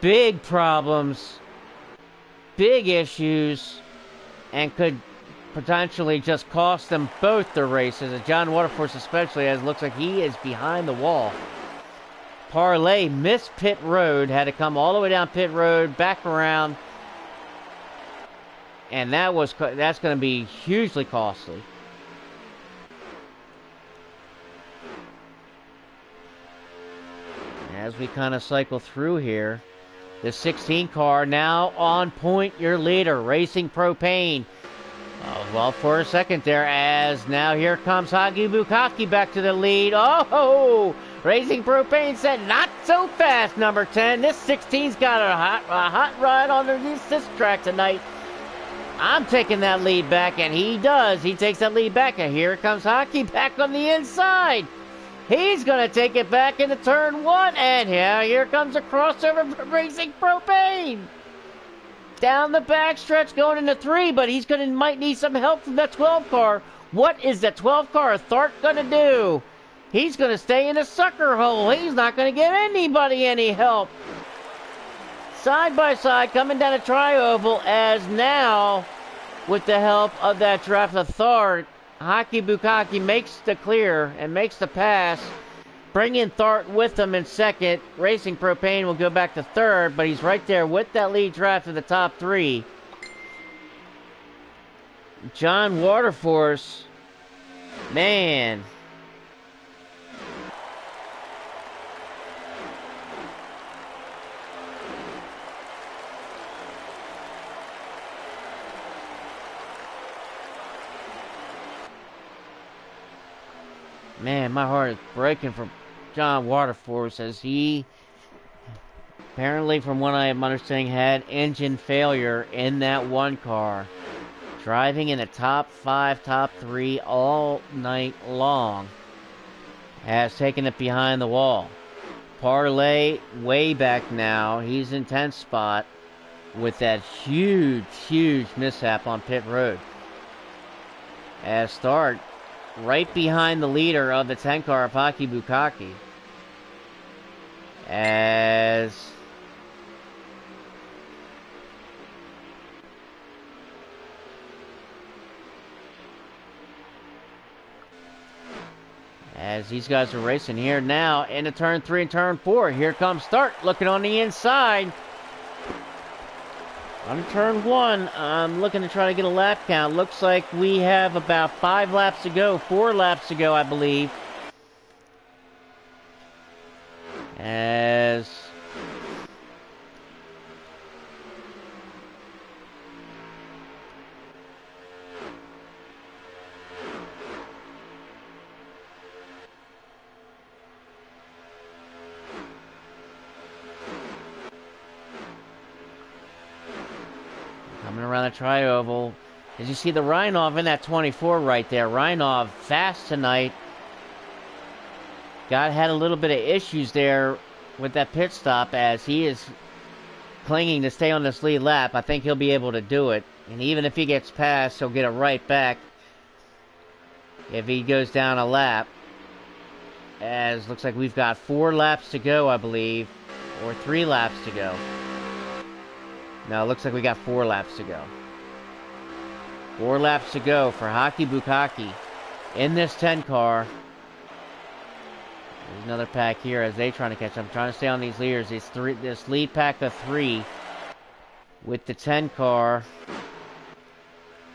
A: big problems big issues and could potentially just cost them both the races. And John Waterforce especially, as it looks like he is behind the wall. Parlay missed pit road, had to come all the way down pit road, back around. And that's going to be hugely costly. As we kind of cycle through here, the 16 car now on point, your leader, Racing Propane. Well, for a second there, as now here comes Haki Bukaki back to the lead. Oh, Racing Propane said not so fast, number 10. This 16's got a hot ride on this track tonight. I'm taking that lead back, and he does. He takes that lead back, and here comes Haki back on the inside. He's going to take it back into turn 1, and here comes a crossover from Racing Propane. Down the backstretch going into 3, but he's might need some help from that 12 car. What is that 12 car Thart going to do? He's going to stay in a sucker hole. He's not going to give anybody any help. Side by side coming down a tri-oval, as now with the help of that draft of Thart, Haki Bukaki makes the clear and makes the pass. Bringing Thart with him in second. Racing Propane will go back to third, but he's right there with that lead draft of the top 3. John Waterforce, man. Man, my heart is breaking for John Waterforce, as he apparently, from what I am understanding, had engine failure in that one car. Driving in the top 5, top 3 all night long. Has taken it behind the wall. Parlay way back now. He's in 10th spot with that huge mishap on pit road. As Thart right behind the leader of the 10 car of Haki Bukaki. As these guys are racing here now into turn 3 and turn 4. Here comes Thart looking on the inside. On turn 1, I'm looking to try to get a lap count. Looks like we have about 5 laps to go. 4 laps to go, I believe. As coming around the tri-oval, as you see the Reinov in that 24 right there. Reinov fast tonight. Had a little bit of issues there with that pit stop, as he is clinging to stay on this lead lap. I think he'll be able to do it. And even if he gets past, he'll get it right back if he goes down a lap. As looks like we've got 4 laps to go, I believe. Or 3 laps to go. No, it looks like we got 4 laps to go. 4 laps to go for Haki Bukaki in this 10 car. There's another pack here as they trying to catch up. Trying to stay on these leaders. This lead pack of 3 with the 10 car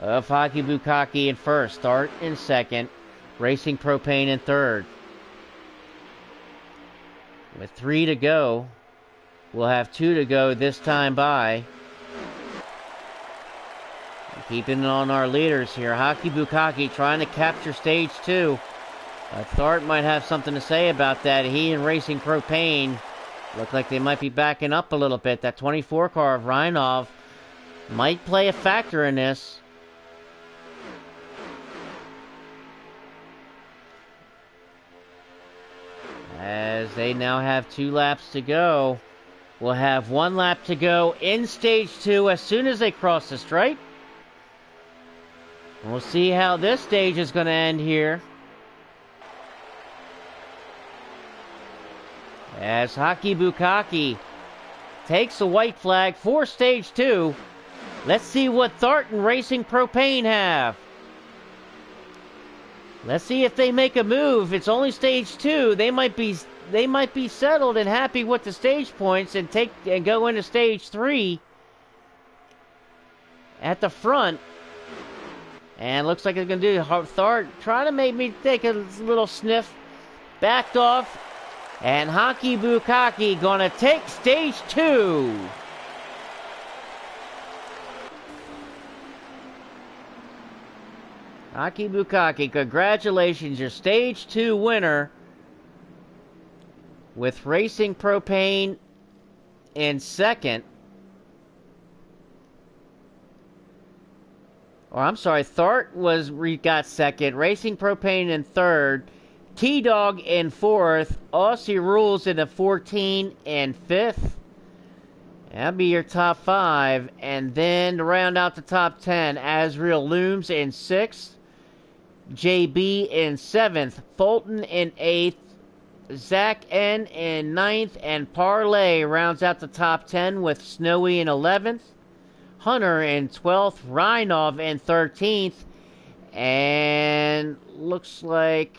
A: of Haki Bukaki in first. Thart in second. Racing Propane in third. With 3 to go. We'll have 2 to go this time by. Keeping on our leaders here. Haki Bukaki trying to capture stage 2. Thart might have something to say about that. He and Racing Propane look like they might be backing up a little bit. That 24 car of Reinov might play a factor in this. As they now have 2 laps to go. We'll have 1 lap to go in stage 2 as soon as they cross the stripe. We'll see how this stage is going to end here. As Haki Bukaki takes the white flag for stage 2. Let's see what Thornton Racing Propane have. Let's see if they make a move. It's only stage 2. They might be settled and happy with the stage points and go into stage 3 at the front. And looks like it's going to do Thornton trying to make me take a little sniff. Backed off. And Haki Bukaki going to take stage 2. Haki Bukaki, congratulations, your stage 2 winner with Racing Propane in second. Or I'm sorry, Thart got second, Racing Propane in third, T-Dog in fourth, Aussie Rules in the 14 and fifth. That'll be your top 5. And then to round out the top 10, Azrael Looms in 6th, JB in 7th, Fulton in 8th, Zach N in 9th, and Parlay rounds out the top 10 with Snowy in 11th, Hunter in 12th, Rhinov in 13th, and looks like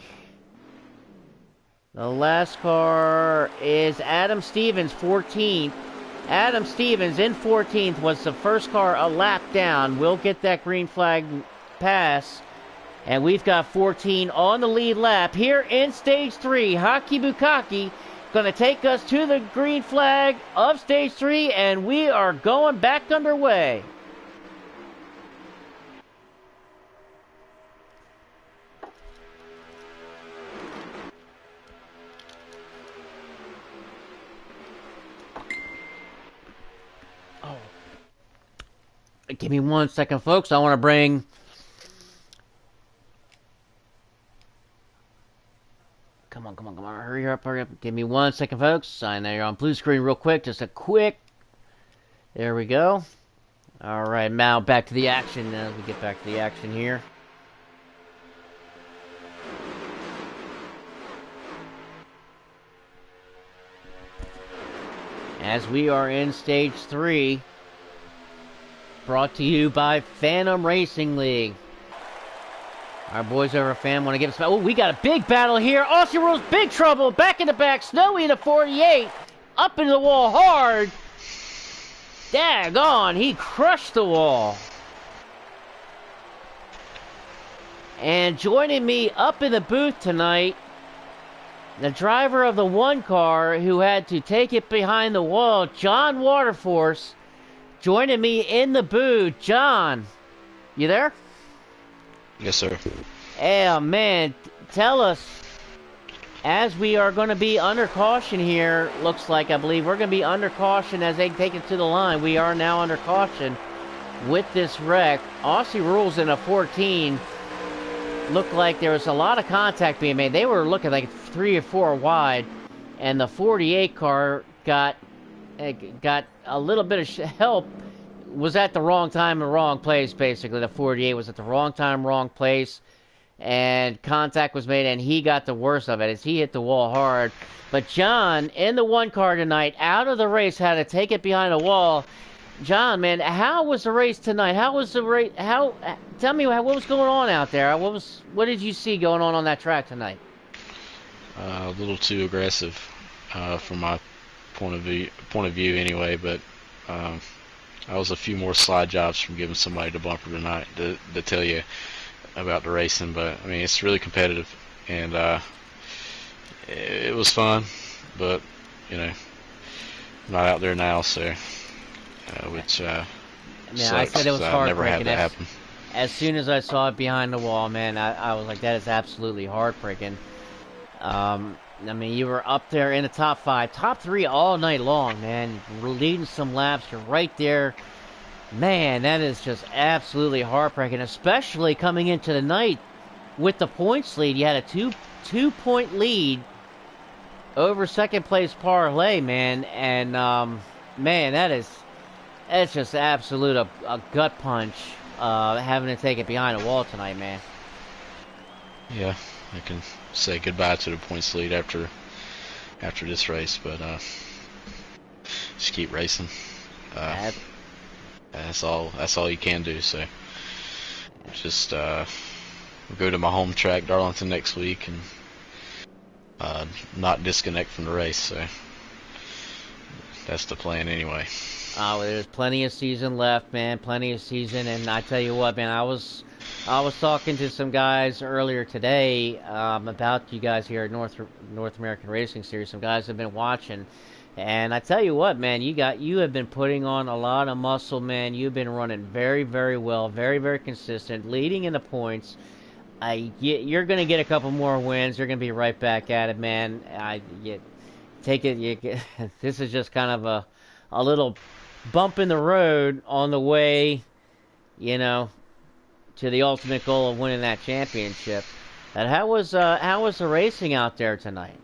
A: the last car is Adam Stevens, 14th. Adam Stevens in 14th was the first car a lap down. We'll get that green flag pass. And we've got 14 on the lead lap. Here in stage 3, Haki Bukaki going to take us to the green flag of stage 3, and we are going back underway. Oh. Give me 1 second, folks. I want to bring... Come on. Hurry up. Give me 1 second, folks. I know you're on blue screen real quick. Just a quick. There we go. All right, now back to the action. As we get back to the action here. As we are in stage 3, brought to you by Phantom Racing League. Our boys over at Fam want to give us... Oh, we got a big battle here. Aussie Rules, big trouble. Back in the back. Snowy in the 48. Up into the wall hard. Daggone, he crushed the wall. And joining me up in the booth tonight, the driver of the 1 car who had to take it behind the wall, John Waterforce. Joining me in the booth, John. You there?
B: Yes, sir.
A: Hey, man, tell us, as we are going to be under caution here, looks like, I believe, we're going to be under caution as they take it to the line. We are now under caution with this wreck. Aussie Rules in a 14 looked like there was a lot of contact being made. They were looking like 3 or 4 wide, and the 48 car got a little bit of help. Was at the wrong time and wrong place, basically. The 48 was at the wrong time, wrong place, and contact was made, and he got the worst of it as he hit the wall hard. But John, in the 1 car tonight, out of the race, had to take it behind the wall. John, man, how was the race tonight? How was the race? Tell me what was going on out there. What did you see going on that track tonight?
B: A little too aggressive from my point of view, anyway. But I was a few more slide jobs from giving somebody the bumper tonight to tell you about the racing. But I mean, it's really competitive, and it was fun. But you know, I'm not out there now, so which sucks.
A: I said it was heartbreaking.
B: Never had that happen.
A: As soon as I saw it behind the wall, man, I was like, that is absolutely heartbreaking. I mean, you were up there in the top 5, top 3 all night long, man. You're leading some laps. You're right there. Man, that is just absolutely heartbreaking, especially coming into the night with the points lead. You had a two-point lead over second place Parlay, man. And, man, that's just absolute a gut punch, having to take it behind the wall tonight, man.
B: Yeah, I can say goodbye to the points lead after this race, but just keep racing. That's all you can do. So just go to my home track, Darlington, next week, and not disconnect from the race. So that's the plan anyway.
A: There's plenty of season left, man. Plenty of season, and I tell you what, man. I was talking to some guys earlier today about you guys here at North American Racing Series. Some guys have been watching, and I tell you what, man. You have been putting on a lot of muscle, man. You've been running very, very well, very, very consistent, leading in the points. You're going to get a couple more wins. You're going to be right back at it, man. This is just kind of a little bump in the road on the way, to the ultimate goal of winning that championship. And how was the racing out there tonight?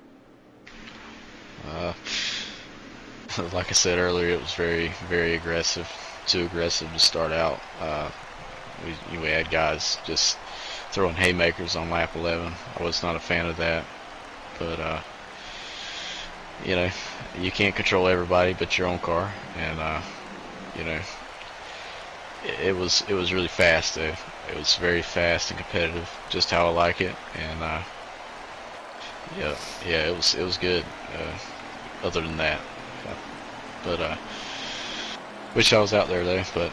B: Like I said earlier, it was very, very aggressive. Too aggressive to start out. We had guys just throwing haymakers on lap 11. I was not a fan of that, but you can't control everybody but your own car, and it was really fast though. It was very fast and competitive, just how I like it, and it was good. Other than that, but wish I was out there though. But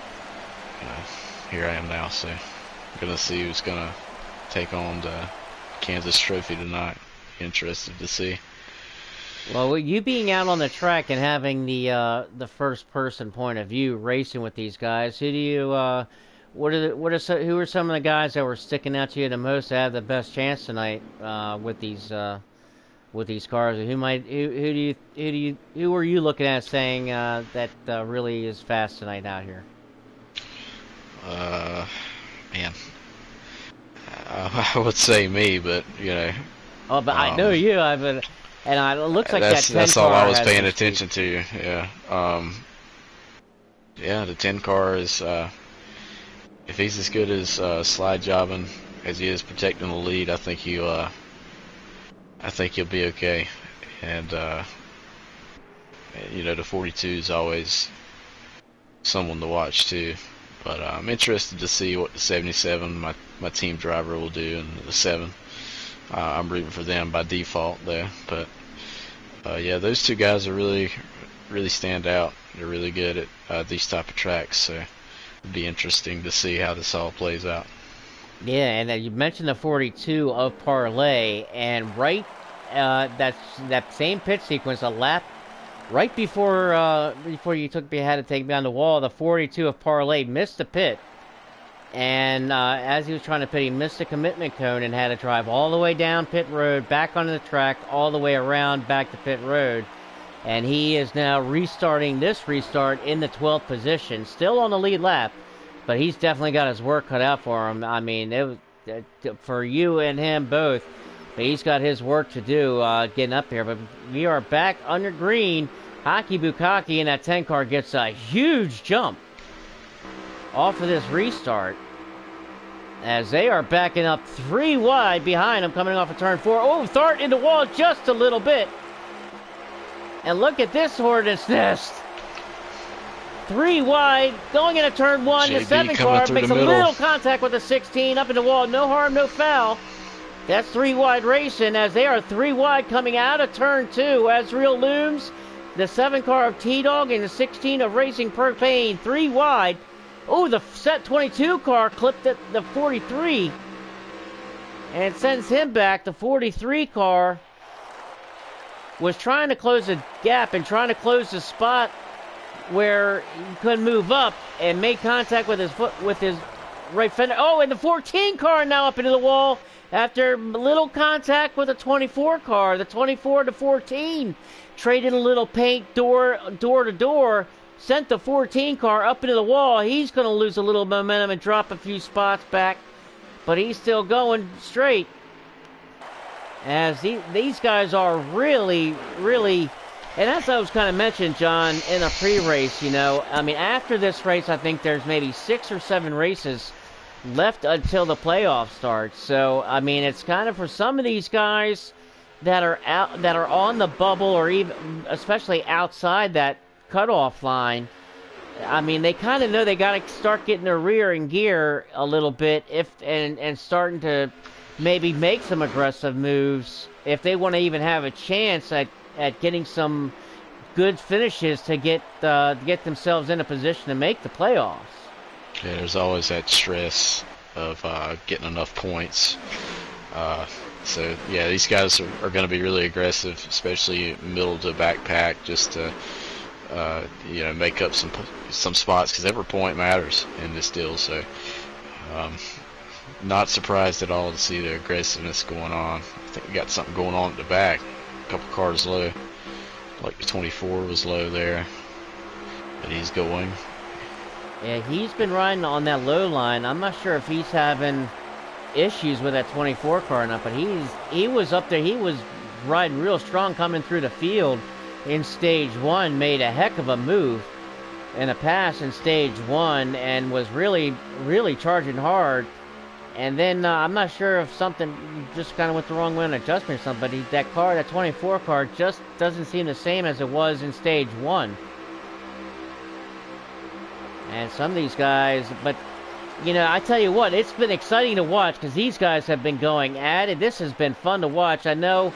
B: here I am now, so I'm gonna see who's gonna take on the Kansas Trophy tonight. Interested to see.
A: Well, you being out on the track and having the first person point of view racing with these guys, who are some of the guys that were sticking out to you the most to have the best chance tonight with these cars? Who are you looking at saying that really is fast tonight out here?
B: Man, I would say me, but
A: Oh, but I know you. And it looks like
B: that's all I was paying attention to. Yeah. The 10 car is if he's as good as slide jobbing as he is protecting the lead, I think he'll be okay. And the 42 is always someone to watch too. But I'm interested to see what the 77, my team driver, will do, and the 7. I'm rooting for them by default there. But those two guys are really, really stand out. They're really good at these type of tracks. So it'd be interesting to see how this all plays out.
A: Yeah, and you mentioned the 42 of Parlay, and right that same pit sequence, a lap right before you had to take me on the wall, the 42 of Parlay missed the pit. And as he was trying to pit, he missed the commitment cone and had to drive all the way down pit road, back onto the track, all the way around back to pit road. And he is now restarting this restart in the 12th position, still on the lead lap, but he's definitely got his work cut out for him. I mean, it was, for you and him both, he's got his work to do getting up there. But we are back under green. Hockey Bukaki in that 10 car gets a huge jump off of this restart as they are backing up 3 wide behind him coming off of turn 4. Oh, Thart in the wall just a little bit. And look at this hornet's nest. 3 wide going into turn 1.
B: JB
A: the 7 car makes a
B: middle.
A: little contact with the 16 up in the wall. No harm, no foul. That's 3 wide racing as they are 3 wide coming out of turn 2. Azriel looms. The 7 car of T-Dog and the 16 of Racing Propane 3 wide. Oh, the set 22 car clipped at the 43 and sends him back. The 43 car was trying to close the gap and trying to close the spot where he couldn't move up and made contact with his right fender. Oh, and the 14 car now up into the wall after little contact with the 24 car. The 24 to 14 traded a little paint door to door. Sent the 14 car up into the wall. He's going to lose a little momentum and drop a few spots back. But he's still going straight. As these guys are really, really... And as I was kind of mentioned, John, in a pre-race, I mean, after this race, I think there's maybe 6 or 7 races left until the playoff starts. So, I mean, it's kind of for some of these guys that are on the bubble or even especially outside that cutoff line, I mean, they kind of know they got to start getting their rear in gear a little bit and starting to maybe make some aggressive moves if they want to even have a chance at getting some good finishes to get themselves in a position to make the playoffs.
B: Yeah, there's always that stress of getting enough points. So yeah, these guys are going to be really aggressive, especially middle to backpack, just to make up some spots, because every point matters in this deal. So not surprised at all to see the aggressiveness going on. I think we got something going on at the back. A couple cars low, like the 24 was low there, but he's going.
A: Yeah, he's been riding on that low line. I'm not sure if he's having issues with that 24 car or not, but he was up there. He was riding real strong coming through the field in stage 1, made a heck of a move and a pass in stage 1, and was really, really charging hard. And then I'm not sure if something just kind of went the wrong way on adjustment or something, but that 24 car, just doesn't seem the same as it was in stage 1. And some of these guys, but I tell you what, it's been exciting to watch because these guys have been going at it. This has been fun to watch. I know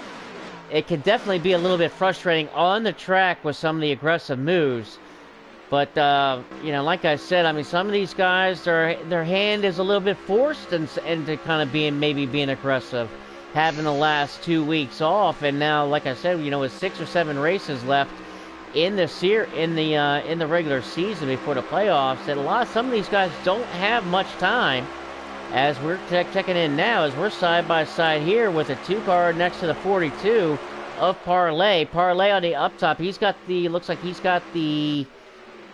A: it can definitely be a little bit frustrating on the track with some of the aggressive moves. But, like I said, I mean, some of these guys, their hand is a little bit forced into kind of being aggressive, having the last 2 weeks off. And now, like I said, with 6 or 7 races left in the regular season before the playoffs, that some of these guys don't have much time. As we're checking in now, as we're side by side here with a 2 car next to the 42 of Parlay. Parlay on the up top. Looks like he's got the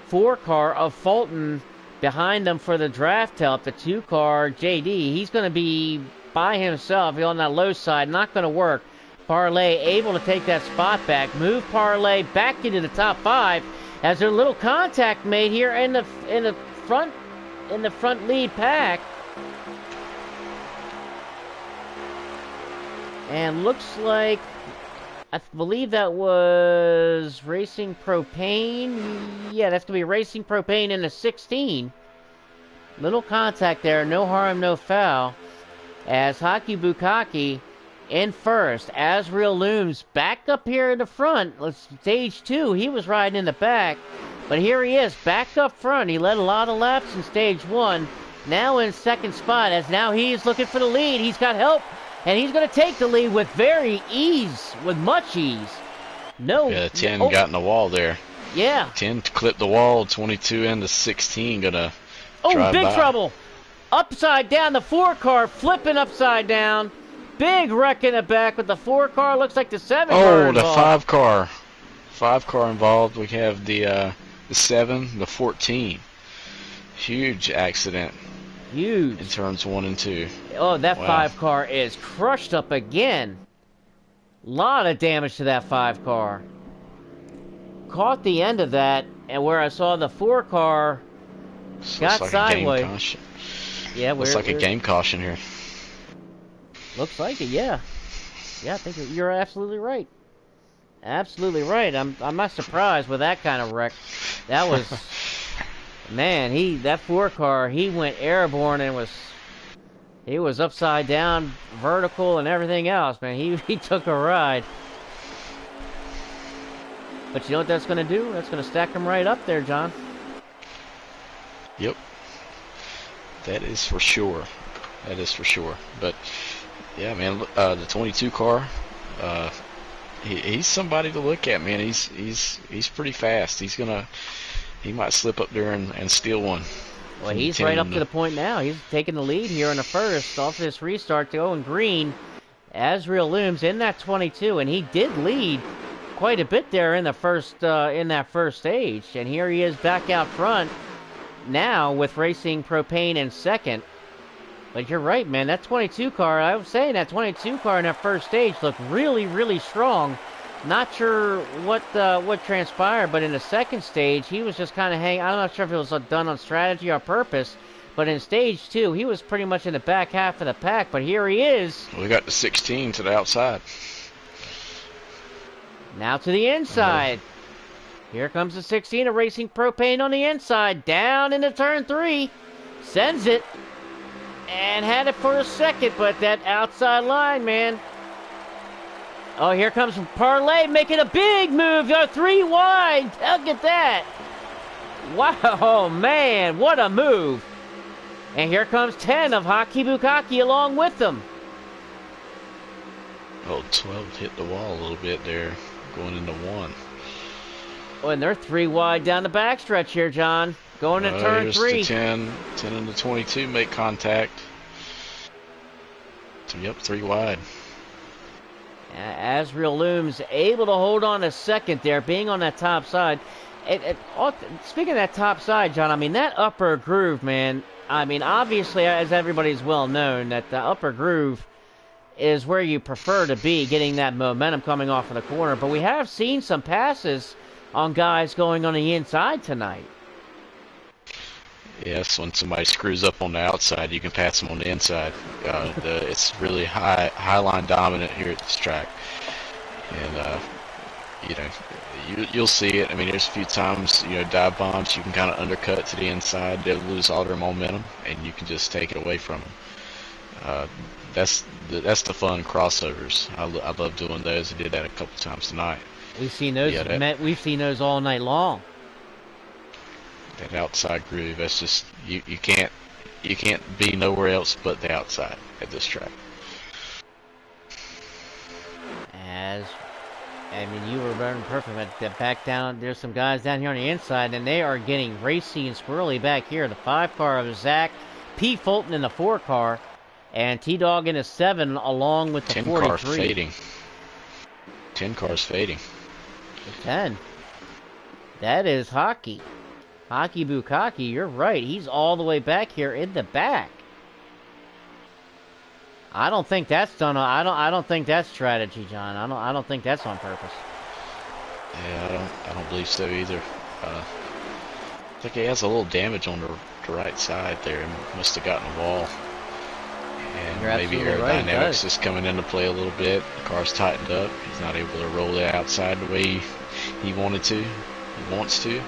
A: 4 car of Fulton behind them for the draft help. The 2 car JD. He's going to be by himself on that low side. Not going to work. Parlay able to take that spot back, move Parlay back into the top 5 as their little contact made here in the front lead pack. And looks like, I believe that was Racing Propane. Yeah, that's going to be Racing Propane in the 16. Little contact there, no harm, no foul. As Haki Bukaki in first. Asriel Looms back up here in the front. Stage 2, he was riding in the back. But here he is, back up front. He led a lot of laps in stage 1. Now in second spot, as now he's looking for the lead. He's got help. And he's going to take the lead with much ease.
B: Yeah, 10 got in the wall there.
A: Yeah.
B: 10 clipped the wall, 22 into 16 going to drive
A: big
B: by.
A: trouble. Upside down, the 4 car flipping upside down. Big wreck in the back with the 4 car. Looks like the 7 car involved.
B: The 5 car. 5 car involved. We have the 7, the 14. Huge accident.
A: Huge.
B: In turns 1 and 2.
A: Oh, that 5 car is crushed up again. Lot of damage to that 5 car. Caught the end of that, and where I saw the 4 car got
B: like
A: sideways. Yeah,
B: looks like a game caution here.
A: Looks like it, yeah. Yeah, I think you're absolutely right. Absolutely right. I'm not surprised with that kind of wreck. That was, man, that 4 car, he went airborne and he was upside down, vertical, and everything else, man. He took a ride. But you know what that's going to do? That's going to stack him right up there, John.
B: Yep. That is for sure. That is for sure. But yeah, man, the 22 car, he's somebody to look at, man. He's pretty fast. He might slip up there and steal one.
A: Well, he's right up to the point now. He's taking the lead here in the first off this restart to Owen Green. Asriel Looms in that 22, and he did lead quite a bit there in the first in that first stage. And here he is back out front now with Racing Propane in second. But you're right, man. That 22 car, I was saying that 22 car in that first stage looked really, really strong. Not sure what transpired, but in the second stage, he was just kind of hanging. I'm not sure if it was done on strategy or purpose, but in stage 2, he was pretty much in the back half of the pack. But here he is.
B: We got the 16 to the outside.
A: Now to the inside. Here comes the 16 of Racing Propane on the inside. Down into turn 3. Sends it. And had it for a second, but that outside line, man. Oh, here comes Parlay making a big move. 3 wide. Look at that. Wow, man, what a move. And here comes 10 of Hockey Bukaki along with them.
B: Oh, 12 hit the wall a little bit there, going into 1.
A: Oh, and they're 3 wide down the backstretch here, John. Going to turn
B: here's
A: 3.
B: The 10 and the 22 make contact. So, yep, 3 wide.
A: Azrael Looms able to hold on a second there, being on that top side. Speaking of that top side, John, I mean, that upper groove, man, I mean, obviously, as everybody's well known, that the upper groove is where you prefer to be, getting that momentum coming off of the corner. But we have seen some passes on guys going on the inside tonight.
B: Yes, when somebody screws up on the outside, you can pass them on the inside. It's really high line dominant here at this track, and you know, you'll see it. I mean, there's a few times, you know, dive bombs, you can kind of undercut to the inside, they'll lose all their momentum, and you can just take it away from them. That's the fun crossovers. I love doing those. I did that a couple times tonight.
A: We've seen those. We've seen those all night long.
B: That outside groove, that's just you can't be nowhere else but the outside at this track.
A: I mean, you were running perfect, but back down, there's some guys down here on the inside, and they are getting racy and squirrely back here. The 5 car of Zach, P. Fulton in the 4 car, and T-Dog in a 7 along with the
B: 10
A: 43.
B: Car fading. 10 cars fading.
A: The 10. That is Hockey. Hockey Bukaki, you're right. He's all the way back here in the back. I don't think that's done. I don't think that's strategy, John. I don't think that's on purpose.
B: Yeah, I don't believe so either. I think he has a little damage on the right side there. He must have gotten a wall. And
A: You're
B: maybe aerodynamics is coming into play a little bit. The car's tightened up. He's not able to roll it outside the way he wanted to. He wants to.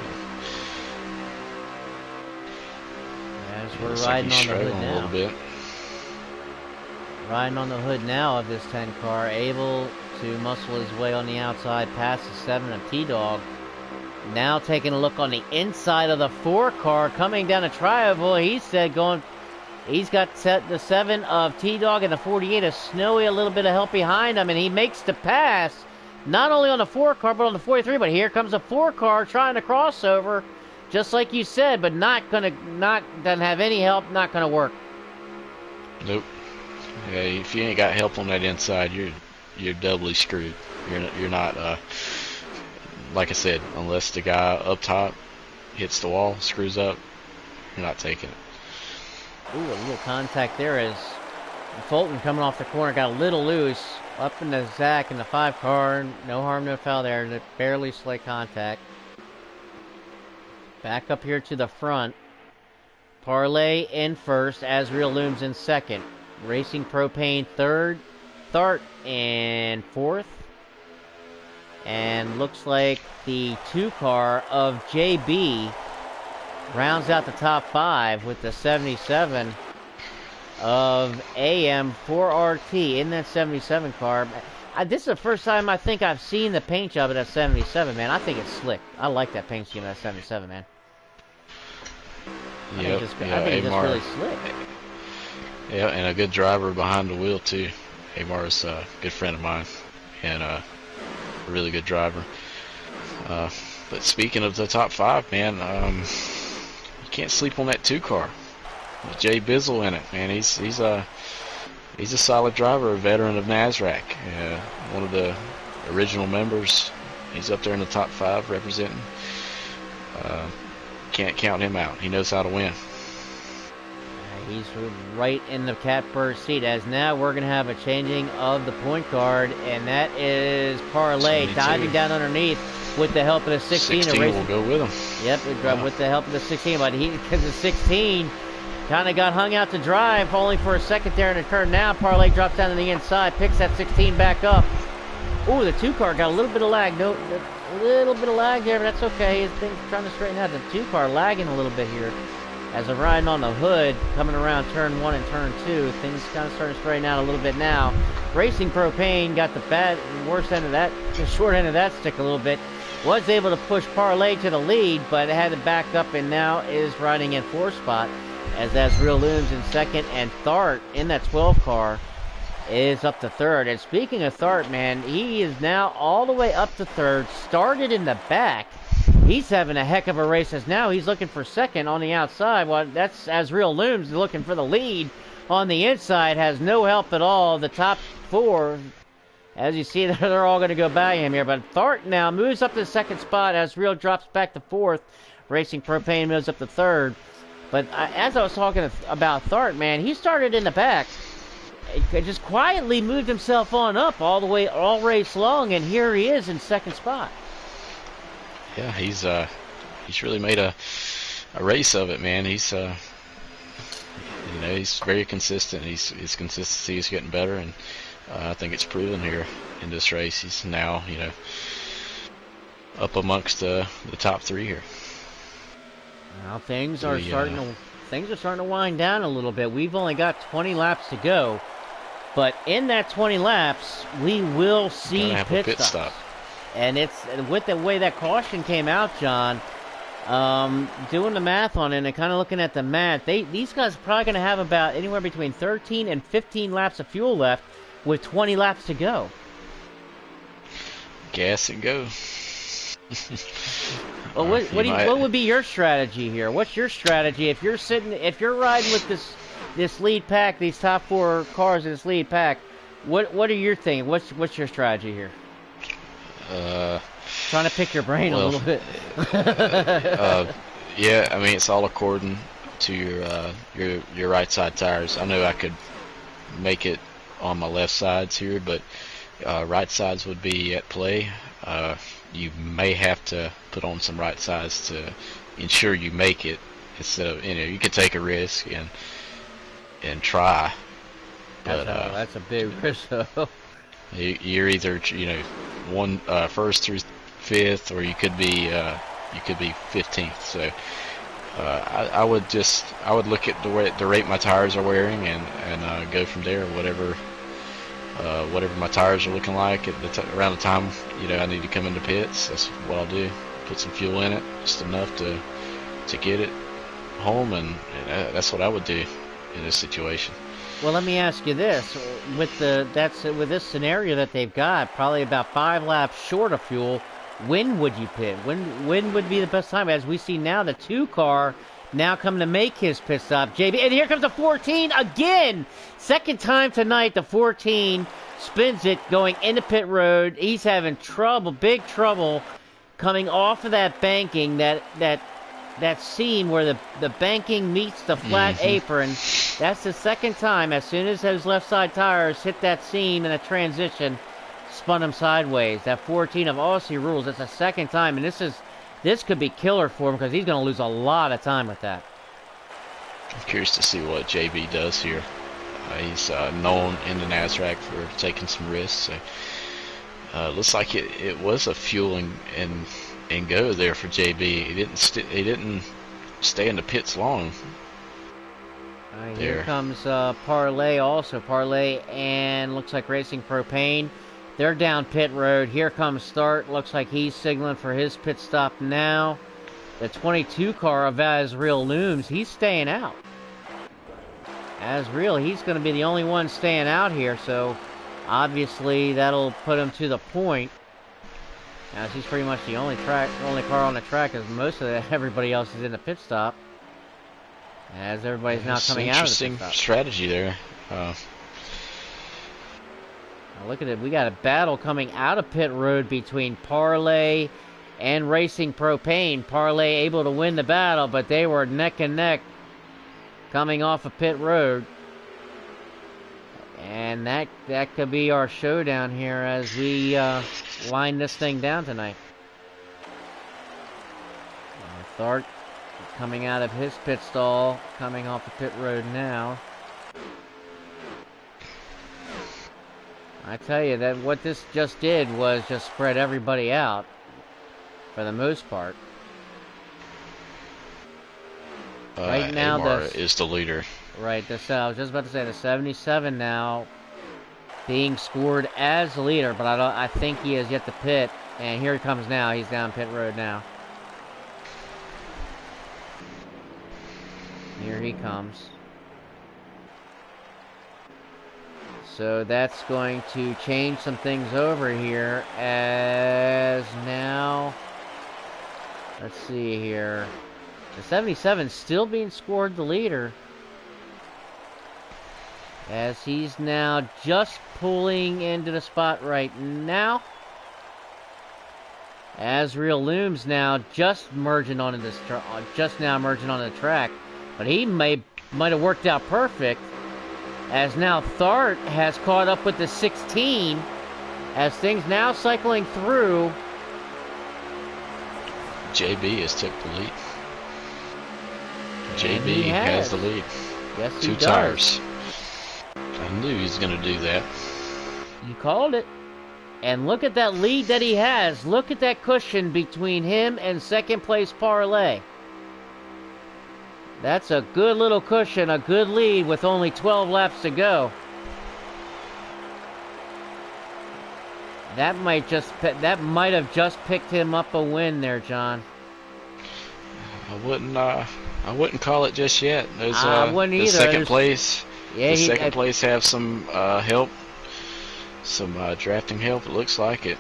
A: As we're riding on the hood now. A little bit. Riding on the hood now of this 10 car, able to muscle his way on the outside past the 7 of T-Dog. Now taking a look on the inside of the 4 car, coming down a tri-oval. He said he's got the 7 of T-Dog and the 48 of Snowy, a little bit of help behind him, and he makes the pass, not only on the 4 car, but on the 43, but here comes a 4 car trying to cross over, just like you said, but doesn't have any help, not gonna work.
B: Nope. Yeah, if you ain't got help on that inside, you're doubly screwed. You're not like I said, unless the guy up top hits the wall, screws up, you're not taking it.
A: Ooh, a little contact there as Fulton coming off the corner got a little loose up in the Zach in the 5 car. No harm, no foul there. Barely slight contact. Back up here to the front. Parlay in first. Azrael Looms in second. Racing Propane third. Thart in fourth. And looks like the 2 car of JB rounds out the top 5 with the 77 of AM4RT in that 77 car. This is the first time I think I've seen the paint job of that 77, man. I think it's slick. I like that paint scheme of that 77, man. I think it's really slick.
B: Yeah, and a good driver behind the wheel, too. Amar's a good friend of mine, and a really good driver. But speaking of the top 5, man, you can't sleep on that 2 car. With Jay Bizzle in it, man. He's a solid driver, a veteran of NASRAC. One of the original members. He's up there in the top 5 representing. Can't count him out. He knows how to win.
A: He's right in the catbird seat, as now we're going to have a changing of the point guard, and that is Parlay diving down underneath with the help of the 16.
B: 16 will go with him.
A: Yep, with the help of the 16, but because the 16 kind of got hung out to dry, falling for a second there in the turn. Now Parlay drops down to the inside, picks that 16 back up. Oh, the 2-car got a little bit of lag. No, a little bit of lag there, but that's okay. Things trying to straighten out. The 2-car lagging a little bit here. As I'm riding on the hood, coming around turn 1 and turn 2, things kind of starting to straighten out a little bit now. Racing Propane got the worst end of that, the short end of that stick a little bit. Was able to push Parlay to the lead, but had to back up and now is riding in 4th spot. As Real Looms in 2nd, and Thart in that 12 car is up to 3rd. And speaking of Thart, man, he is now all the way up to 3rd, started in the back. He's having a heck of a race as now he's looking for 2nd on the outside. Well, that's as Real Looms looking for the lead on the inside, has no help at all. The top 4, as you see, they're all going to go by him here. But Thart now moves up to the 2nd spot as Real drops back to 4th. Racing Propane moves up to 3rd. But as I was talking about Thart, man, he started in the back. Just quietly moved himself on up all the way, all race long, and here he is in 2nd spot.
B: Yeah, he's really made a race of it, man. He's he's very consistent. His consistency is getting better, and I think it's proven here in this race. He's now up amongst the top 3 here.
A: Well, things are starting to wind down a little bit. We've only got 20 laps to go, but in that 20 laps, we will see pit stops. And it's with the way that caution came out, John. Doing the math on it and kind of looking at the math, these guys are probably going to have about anywhere between 13 and 15 laps of fuel left, with 20 laps to go.
B: Gas and go.
A: Well, what would be your strategy here? What's your strategy if you're riding with this lead pack, these top 4 cars in this lead pack? What are your thing? What's your strategy here? Trying to pick your brain a little bit.
B: Yeah, I mean, it's all according to your right side tires. I know I could make it on my left sides here, but right sides would be at play. You may have to put on some right sides to ensure you make it. Instead of, you could take a risk and try. But
A: that's a big risk, though.
B: You're either one 1st through 5th, or you could be 15th. So I would look at the rate my tires are wearing and go from there. Whatever my tires are looking like at around the time I need to come into pits, that's what I'll do. Put some fuel in it, just enough to get it home, and that's what I would do in this situation.
A: Well, let me ask you this: with this scenario that they've got, probably about 5 laps short of fuel, when would you pit? When would be the best time? As we see now, the 2-car now coming to make his pit stop, JB, and here comes the 14 again. 2nd time tonight, the 14 spins it, going into pit road. He's having big trouble, coming off of that banking, that seam where the banking meets the flat apron. That's the 2nd time. As soon as those left side tires hit that seam in a transition, spun him sideways. That 14 of Aussie rules. That's the 2nd time, and this could be killer for him because he's going to lose a lot of time with that.
B: I'm curious to see what JB does here. He's known in the NASRAC for taking some risks. So, looks like it was a fuel and go there for JB. He didn't stay in the pits long.
A: Here comes Parlay also. Parlay and looks like Racing Propane. They're down pit road. Here comes Thart. Looks like he's signaling for his pit stop now. The 22 car of As Real Looms, he's staying out. As Real, he's going to be the only one staying out here, so obviously that'll put him to the point. Now he's pretty much the only car on the track, as most of everybody else is in the pit stop. As everybody's now coming out of the pit stop.
B: Interesting strategy there.
A: Now look at it. We got a battle coming out of pit road between Parlay and Racing Propane. Parlay able to win the battle, but they were neck and neck coming off of pit road. And that could be our showdown here as we wind this thing down tonight. Thart coming out of his pit stall, coming off the pit road now. I tell you that what this just did was just spread everybody out for the most part. Right now,
B: Amar is the leader.
A: Right, I was just about to say the 77 now being scored as the leader, but I think he has yet to pit, and here he comes now. He's down pit road now. Here he comes. So that's going to change some things over here, as now, let's see here. The 77 still being scored the leader, as he's now just pulling into the spot right now. Asriel Looms now just merging onto this, just now merging onto the track, but he might have worked out perfect, as now Thart has caught up with the 16, as things now cycling through.
B: JB has took the lead. JB has the lead.
A: Yes, he does.
B: 2 tires. I knew he was going to do that.
A: You called it. And look at that lead that he has. Look at that cushion between him and second place Parlay. That's a good little cushion, a good lead with only 12 laps to go. That might have just picked him up a win there, John.
B: I wouldn't call it just yet. There's
A: I wouldn't either.
B: Second place.
A: Yeah,
B: the second place have some help, some drafting help. It looks like it.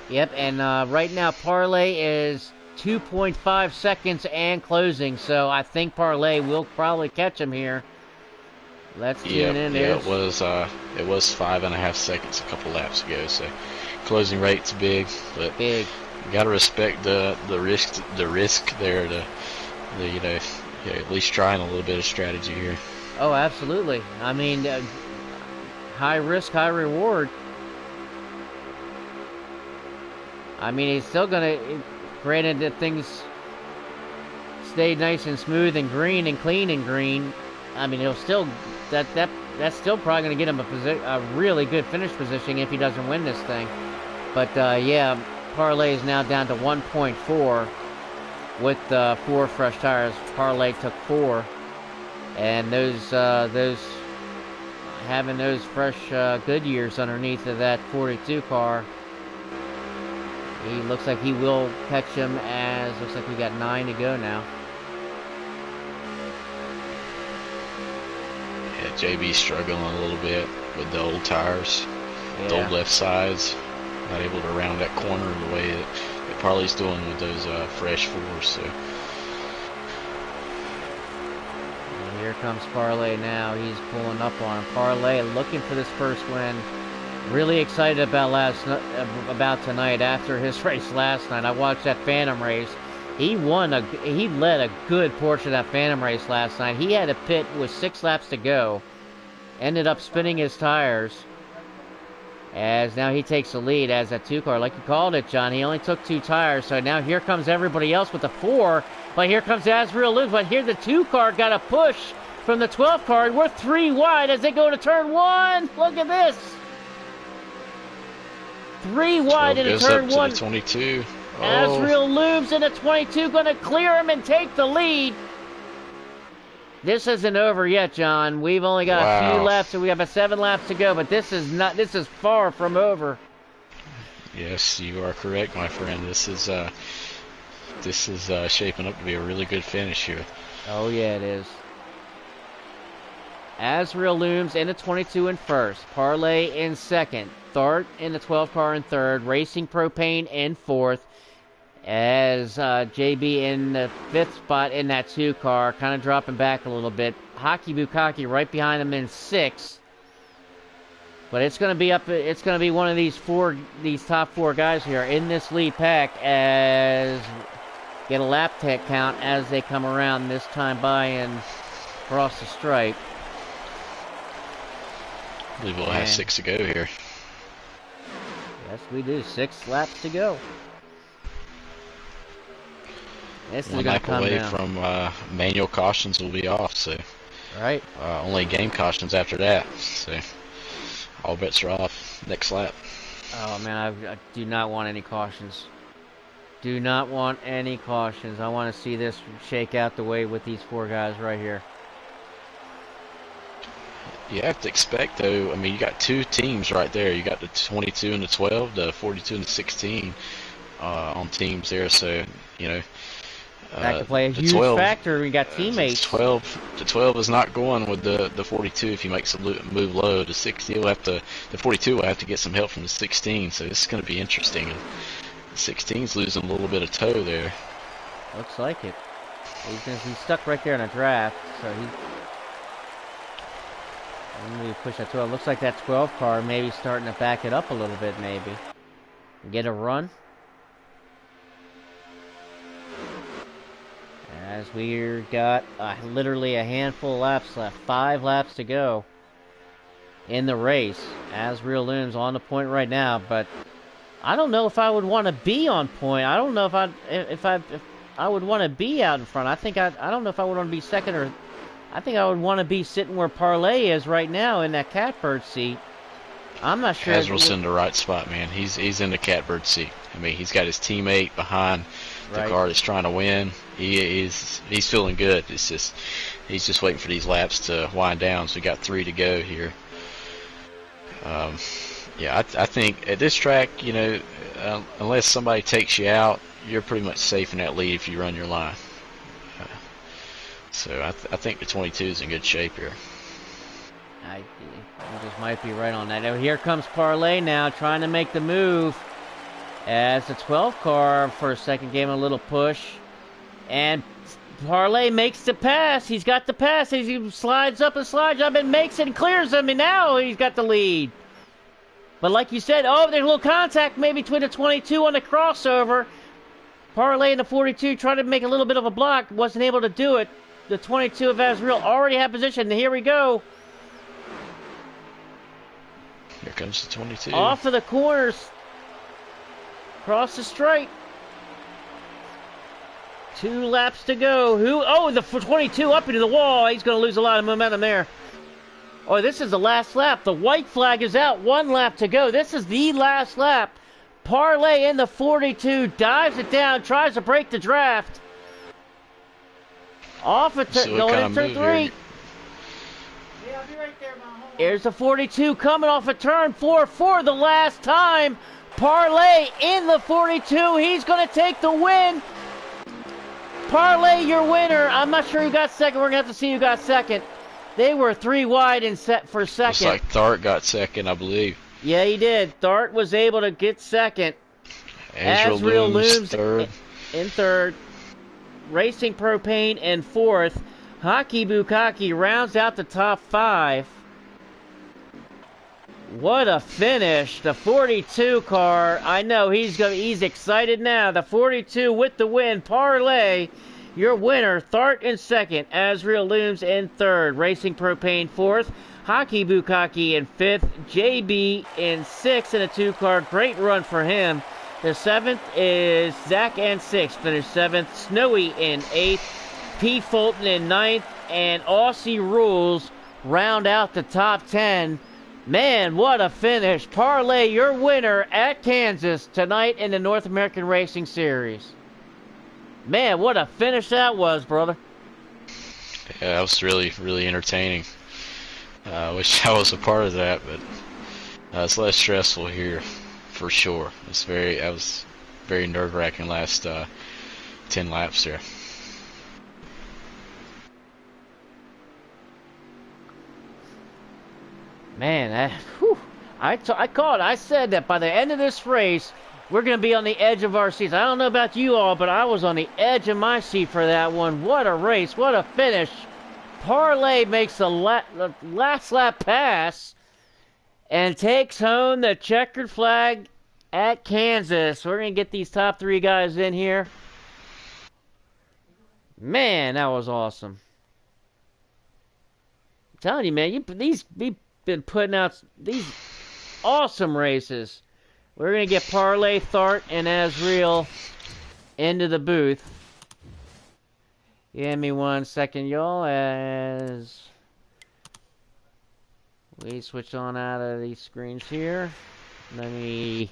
A: Yep, and right now Parlay is 2.5 seconds and closing, so I think Parlay will probably catch him here. Let's tune in.
B: Yeah, it was 5.5 seconds a couple laps ago. So closing rate's big, but
A: big.
B: You gotta respect the risk there to at least trying a little bit of strategy here.
A: Oh, absolutely. I mean, high risk, high reward. I mean, he's still gonna, granted that things stay nice and smooth and green and clean and green. I mean, he'll still that's still probably gonna get him a really good finish position if he doesn't win this thing. But yeah, Parlay is now down to 1.4 with 4 fresh tires. Parlay took 4. And those having those fresh Goodyears underneath of that 42 car, he looks like he will catch him. As looks like we got 9 to go now.
B: Yeah, JB struggling a little bit with the old tires, the old left sides, not able to round that corner the way that Parlay's doing with those fresh 4s. So.
A: Here comes Parlay now. He's pulling up on him. Parlay looking for this first win. Really excited about tonight after his race last night. I watched that Phantom race. He led a good portion of that Phantom race last night. He had a pit with 6 laps to go. Ended up spinning his tires. As now he takes the lead as that 2 car. Like you called it, John. He only took 2 tires. So now here comes everybody else with the 4. But here comes Asriel Looms. But here the 2 car got a push from the 12 car. We're 3 wide as they go to turn 1. Look at this. 3 wide into turn 1.
B: To the 22. Oh.
A: Asriel Looms in the 22 going to clear him and take the lead. This isn't over yet, John. We've only got a few laps, so we have 7 laps to go. But this is far from over.
B: Yes, you are correct, my friend. This is shaping up to be a really good finish here.
A: Oh yeah, it is. Asriel Looms in the 22 in first. Parlay in second. Thart in the 12 car in third. Racing Propane in fourth. As JB in the 5th spot in that 2 car, kind of dropping back a little bit. Hockey Bukaki right behind him in 6th. But it's going to be it's going to be one of these top 4 guys here in this lead pack, as get a lap tech count as they come around this time by and cross the stripe.
B: I believe we'll have 6 to go here.
A: Yes, we do. 6 laps to go. This is
B: 1 lap away from manual cautions will be off, so
A: right.
B: Only game cautions after that. So all bets are off next lap.
A: Oh man, I do not want any cautions. Do not want any cautions. I want to see this shake out the way with these 4 guys right here.
B: You have to expect, though, I mean, you got 2 teams right there. You got the 22 and the 12, the 42 and the 16 on teams there. So, you know,
A: That could play a huge
B: 12,
A: factor. We got teammates.
B: The 12 is not going with the 42 if he makes a move low. The 60 will have to, the 42 will have to get some help from the 16. So this is going to be interesting. And the 16's losing a little bit of toe there.
A: Looks like it. He's stuck right there in a draft, so he. Maybe push that 12. Looks like that 12 car maybe starting to back it up a little bit, maybe. Get a run. As we got literally a handful of laps left. 5 laps to go in the race. Azriel Looms on the point right now, but I don't know if I would want to be on point. I don't know if I would want to be out in front. I don't know if I would want to be second or. I think I would want to be sitting where Parlay is right now in that catbird seat. I'm not sure.
B: Azriel's in the right spot, man. He's in the catbird seat. I mean, he's got his teammate behind the car that's trying to win. He's feeling good. It's just he's just waiting for these laps to wind down. So we got 3 to go here. Yeah, I think at this track, you know, unless somebody takes you out, you're pretty much safe in that lead if you run your line. So I think the 22 is in good shape here.
A: I just might be right on that. Now here comes Parlay now, trying to make the move. As the 12 car for a second gave him a little push. And Parlay makes the pass. He's got the pass. He slides up and makes it and clears him. And now he's got the lead. But like you said, there's a little contact maybe between the 22 on the crossover. Parlay and the 42 tried to make a little bit of a block. Wasn't able to do it. The 22 of Azriel already had position. Here we go.
B: Here comes the 22.
A: Off of the corners. Across the straight. 2 laps to go. The 22 up into the wall. He's going to lose a lot of momentum there. Oh, this is the last lap. The white flag is out. 1 lap to go. This is the last lap. Parlay in the 42. Dives it down. Tries to break the draft. Off at going into turn 3. Yeah, I'll be right there, man. Here's the 42 coming off of turn 4 for the last time. Parlay in the 42. He's going to take the win. Parlay, your winner. I'm not sure who got second. We're going to have to see who got second. They were 3 wide in set for second.
B: Looks like Thart got second, I believe.
A: Yeah, he did. Thart was able to get second.
B: Azriel Looms third.
A: In third. Racing Propane in 4th. Hockey Bukaki rounds out the top 5. What a finish. The 42 car. I know he's excited now. The 42 with the win. Parlay, your winner. Thart in 2nd. Azriel Looms in 3rd. Racing Propane 4th. Hockey Bukaki in 5th. JB in 6th in a 2 car. Great run for him. The 7th is Zach in 6th, finished 7th. Snowy in 8th. P. Fulton in 9th. And Aussie Rules round out the top 10. Man, what a finish. Parlay, your winner at Kansas tonight in the North American Racing Series. Man, what a finish that was, brother.
B: Yeah, that was really, really entertaining. I wish I was a part of that, but it's less stressful here. For sure. That was very nerve-wracking last 10 laps there.
A: Man, I said that by the end of this race, we're going to be on the edge of our seats. I don't know about you all, but I was on the edge of my seat for that one. What a race. What a finish. Parlay makes the last lap pass and takes home the checkered flag at Kansas. We're going to get these top 3 guys in here. Man, that was awesome. I'm telling you, man, we've been putting out these awesome races. We're going to get Parlay, Thart, and Azriel into the booth. Give me 1 second, y'all, as We switch on out of these screens here. Let me...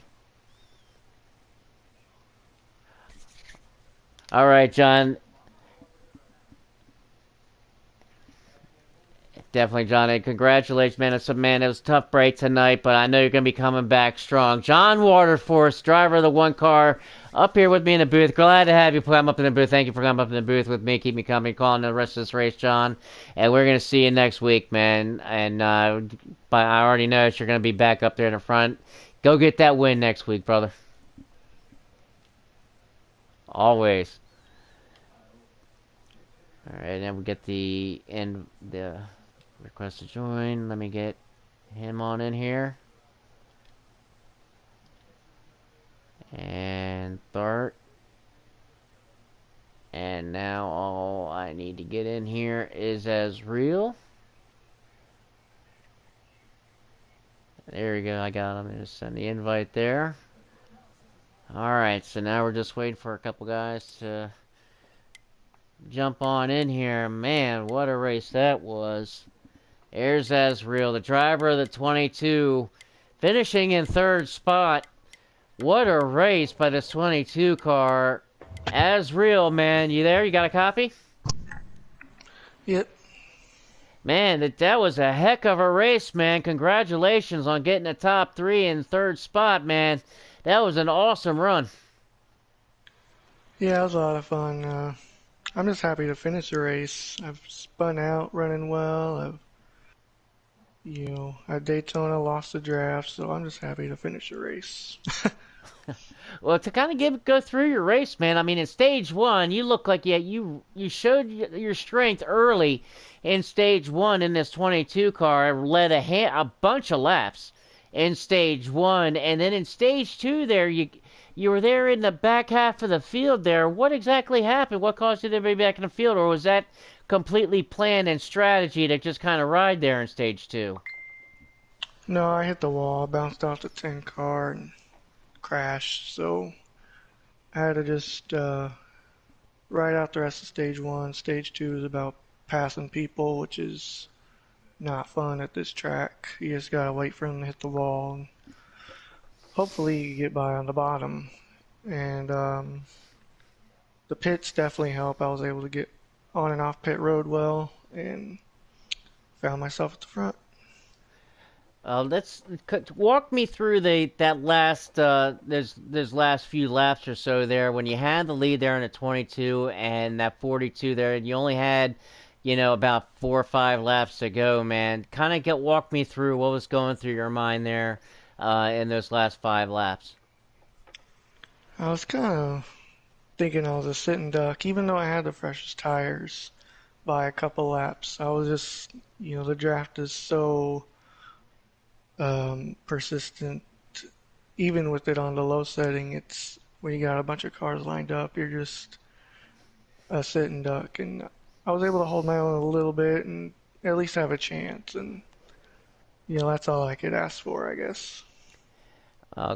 A: All right, John. Definitely, Johnny. Congratulations, man. It was a tough break tonight, but I know you're going to be coming back strong. John Waterforce, driver of the one car, up here with me in the booth. Glad to have you come up in the booth. Thank you for coming up in the booth with me. Keep me company, calling the rest of this race, John. And we're going to see you next week, man. And but I already know that you're going to be back up there in the front. Go get that win next week, brother. Always. All right, then we get the request to join. Let me get him on in here. And start. And now all I need to get in here is Azriel. There we go, I got him. Just send the invite there. Alright, so now we're just waiting for a couple guys to jump on in here. Man, what a race that was. There's Azriel, the driver of the 22, finishing in third spot. What a race by this 22 car. Azriel, man, you there? You got a copy?
C: Yep.
A: Man, that was a heck of a race, man. Congratulations on getting the top 3 in third spot, man. That was an awesome run.
C: Yeah, it was a lot of fun. I'm just happy to finish the race. I've spun out running well. At Daytona lost the draft, so I'm just happy to finish the race.
A: Well, to kind of go through your race, man. I mean, in stage 1, you look like you showed your strength early in stage 1 in this 22 car. Led a bunch of laps in stage 1, and then in stage 2, there you were there in the back half of the field. There, what exactly happened? What caused you to be back in the field, or was that completely planned and strategy to just kind of ride there in stage 2?
C: No, I hit the wall, bounced off the 10 car, and crashed, so I had to just ride out the rest of stage 1. Stage 2 is about passing people, which is not fun at this track. You just gotta wait for them to hit the wall, and hopefully you get by on the bottom. And the pits definitely help. I was able to get on and off pit road well, and found myself at the front.
A: Let's walk me through that last those last few laps or so there when you had the lead there in the 22 and that 42 there, and you only had about 4 or 5 laps to go, man. Kind of walk me through what was going through your mind there in those last 5 laps.
C: I was kind of thinking I was a sitting duck, even though I had the freshest tires by a couple laps. I was just, the draft is so persistent. Even with it on the low setting, it's when you got a bunch of cars lined up, you're just a sitting duck. And I was able to hold my own a little bit and at least have a chance. And that's all I could ask for, I guess.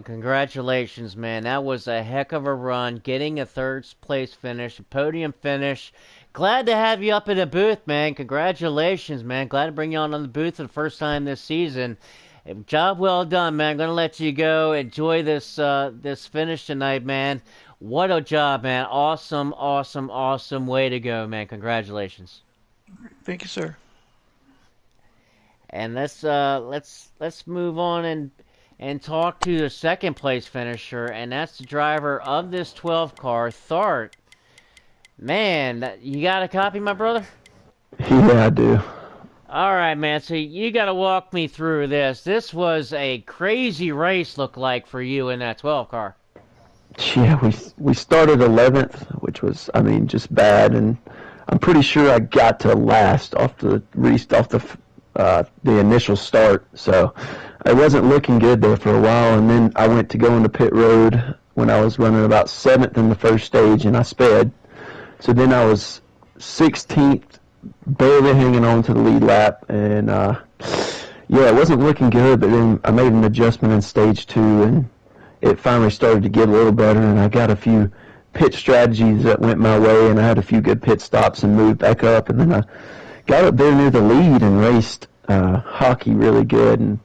A: Congratulations, man. That was a heck of a run. Getting a third place finish, a podium finish. Glad to have you up in the booth, man. Congratulations, man. Glad to bring you on the booth for the first time this season. Job well done, man. I'm going to let you go. Enjoy this finish tonight, man. What a job, man. Awesome, awesome, awesome way to go, man. Congratulations.
C: Thank you, sir.
A: And let's move on and talk to the second place finisher, and that's the driver of this 12 car, Thart. Man, you got a copy, my brother?
D: Yeah, I do.
A: All right, man. So you got to walk me through this. This was a crazy race, look like, for you in that 12 car.
D: Yeah, we started 11th, which was, just bad, and I'm pretty sure I got to last off the initial start. So it wasn't looking good there for a while, and then I went to go into pit road when I was running about 7th in the first stage, and I sped. So then I was 16th, barely hanging on to the lead lap, and it wasn't looking good, but then I made an adjustment in stage 2, and it finally started to get a little better, and I got a few pit strategies that went my way, and I had a few good pit stops and moved back up, and then I got up there near the lead and raced hockey really good. And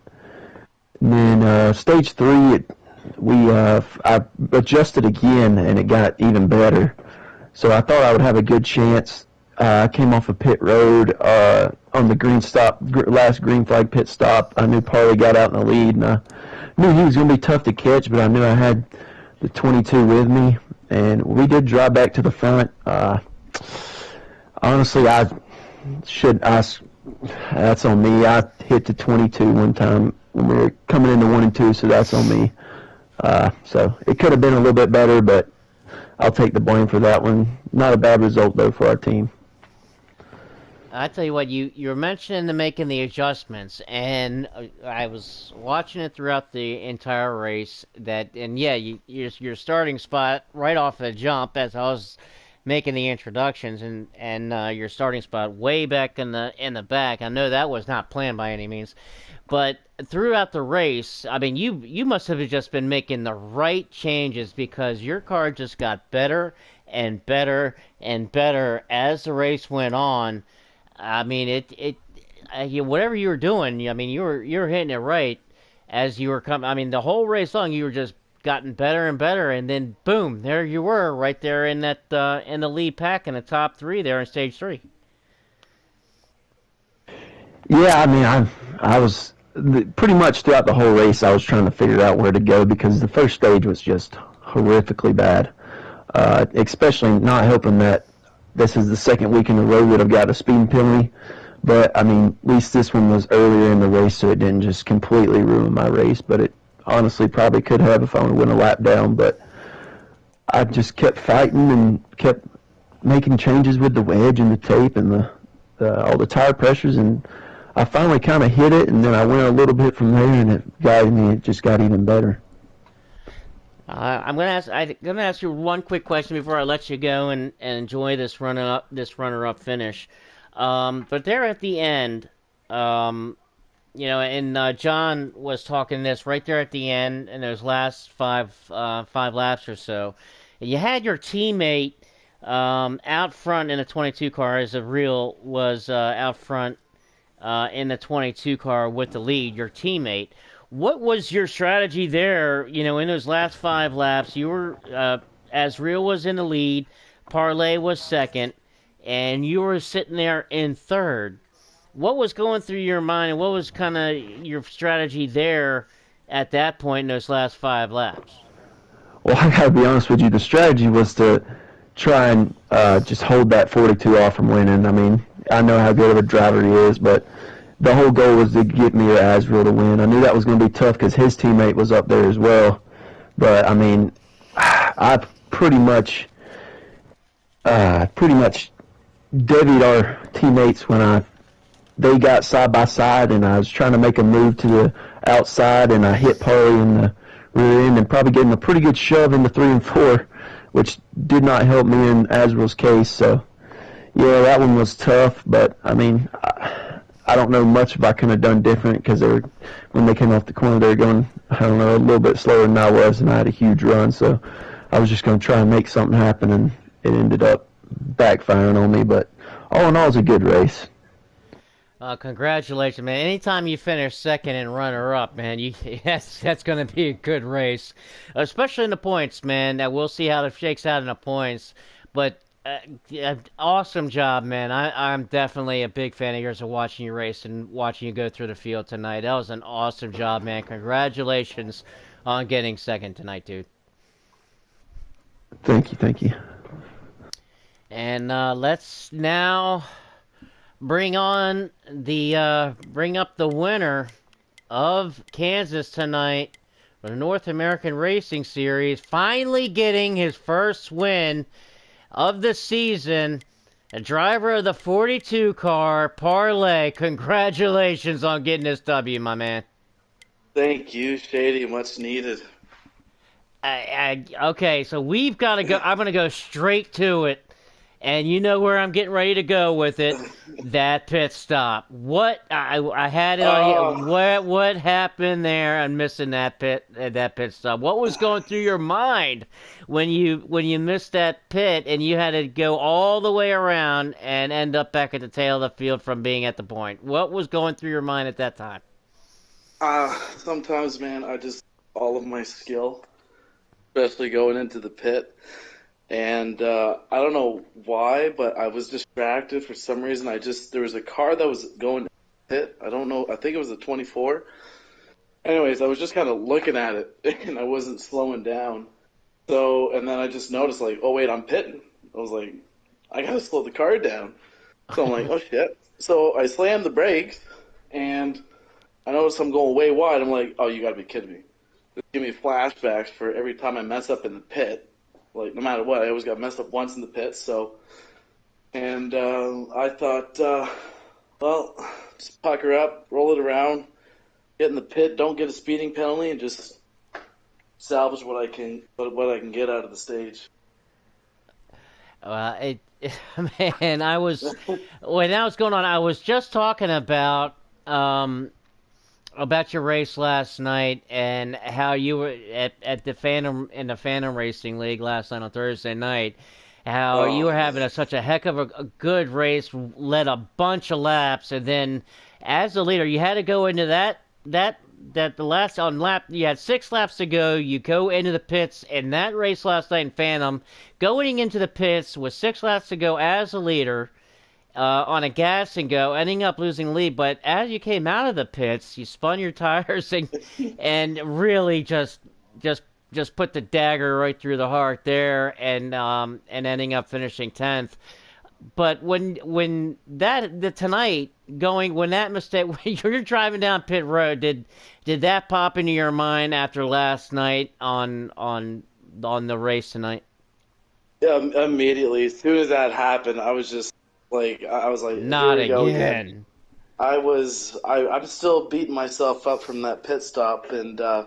D: then stage 3, I adjusted again, and it got even better. So I thought I would have a good chance. I came off of pit road on the green stop, last green flag pit stop. I knew Parley got out in the lead, and I knew he was going to be tough to catch, but I knew I had the 22 with me, and we did drive back to the front. Honestly, that's on me. I hit the 22 one time when we were coming into 1 and 2, so that's on me. So it could have been a little bit better, but I'll take the blame for that one. Not a bad result, though, for our team.
A: I tell you what, you were mentioning making the adjustments, and I was watching it throughout the entire race. Your starting spot right off the jump as I was making the introductions, and your starting spot way back in the back. I know that was not planned by any means, but throughout the race, I mean, you must have just been making the right changes because your car just got better and better and better as the race went on. I mean, whatever you were doing, I mean, you were hitting it right as you were coming. I mean, the whole race long, you were just gotten better and better, and then boom, there you were, right there in that in the lead pack in the top 3 there in stage 3.
D: Yeah, I mean, I was pretty much throughout the whole race. I was trying to figure out where to go because the first stage was just horrifically bad, especially not helping that this is the second week in a row would have got a speeding penalty. But, I mean, at least this one was earlier in the race, so it didn't just completely ruin my race. But it honestly probably could have if I would have went a lap down. But I just kept fighting and kept making changes with the wedge and the tape and all the tire pressures. And I finally kind of hit it, and then I went a little bit from there, and it just got even better.
A: I'm gonna ask you one quick question before I let you go and enjoy this runner-up finish. But there at the end, and John was talking this right there at the end in those last five laps or so. You had your teammate out front in the 22 car as Real was out front in the 22 car with the lead. Your teammate. What was your strategy there? You know, in those last 5 laps, you were Azriel was in the lead, Parley was second, and you were sitting there in third. What was going through your mind, and what was kind of your strategy there at that point in those last 5 laps?
D: Well, I gotta be honest with you. The strategy was to try and just hold that 42 off from winning. I mean, I know how good of a driver he is, but the whole goal was to get me or Azriel to win. I knew that was going to be tough because his teammate was up there as well. But, I mean, I pretty much devied our teammates when they got side by side, and I was trying to make a move to the outside, and I hit Parley in the rear end and probably gave him a pretty good shove into 3 and 4, which did not help me in Azriel's case. So, yeah, that one was tough, but, I mean, I don't know much if I could have done different because when they came off the corner, they were going, I don't know, a little bit slower than I was, and I had a huge run. So I was just going to try and make something happen, and it ended up backfiring on me. But all in all, it was a good race.
A: Congratulations, man. Anytime you finish second and runner-up, man, that's going to be a good race, especially in the points, man. We'll see how it shakes out in the points. But awesome job, man. I'm definitely a big fan of yours of watching you race and watching you go through the field tonight. That was an awesome job, man. Congratulations on getting second tonight, dude.
D: Thank you.
A: And let's now bring up the winner of Kansas tonight for the North American Racing Series, finally getting his first win of the season, a driver of the 42 car, Parley. Congratulations on getting this W, my man.
E: Thank you, Shady. Much needed.
A: Okay, so we've got to go. I'm going to go straight to it. And you know where I'm getting ready to go with it. That pit stop. What I had it on here.
E: Oh,
A: What happened there? I'm missing that pit stop. What was going through your mind when you missed that pit and you had to go all the way around and end up back at the tail of the field from being at the point? What was going through your mind at that time?
E: sometimes, man, I just all of my skill, especially going into the pit. And I don't know why, but I was distracted for some reason. There was a car that was going to the pit. I don't know. I think it was a 24. Anyways, I was just kind of looking at it and I wasn't slowing down. So, and then I just noticed like, oh wait, I'm pitting. I was like, I gotta slow the car down. So I'm like, oh shit. So I slammed the brakes and I noticed I'm going way wide. I'm like, oh, you gotta be kidding me. Just give me flashbacks for every time I mess up in the pit. Like no matter what, I always got messed up once in the pit. So, and I thought, well, just pucker up, roll it around, get in the pit, don't get a speeding penalty, and just salvage what I can get out of the stage.
A: It, man, I was when that was going on. I was just talking about your race last night and how you were at the Phantom in the Phantom Racing League last night on Thursday night. How you
E: Oh
A: were having such a heck of a good race, led a bunch of laps, and then as the leader, you had to go into that the last on lap you had 6 laps to go. You go into the pits in that race last night in Phantom, going into the pits with 6 laps to go as a leader on a gas and go, ending up losing the lead. But as you came out of the pits, you spun your tires and really just just put the dagger right through the heart there, and ending up finishing 10th. But when that the tonight going when that mistake when you're driving down pit road, did that pop into your mind after last night on the race tonight?
E: yeah, immediately as soon as that happened, I was just like, I was like, here
A: Not
E: we go again.
A: again.
E: I'm still beating myself up from that pit stop, and I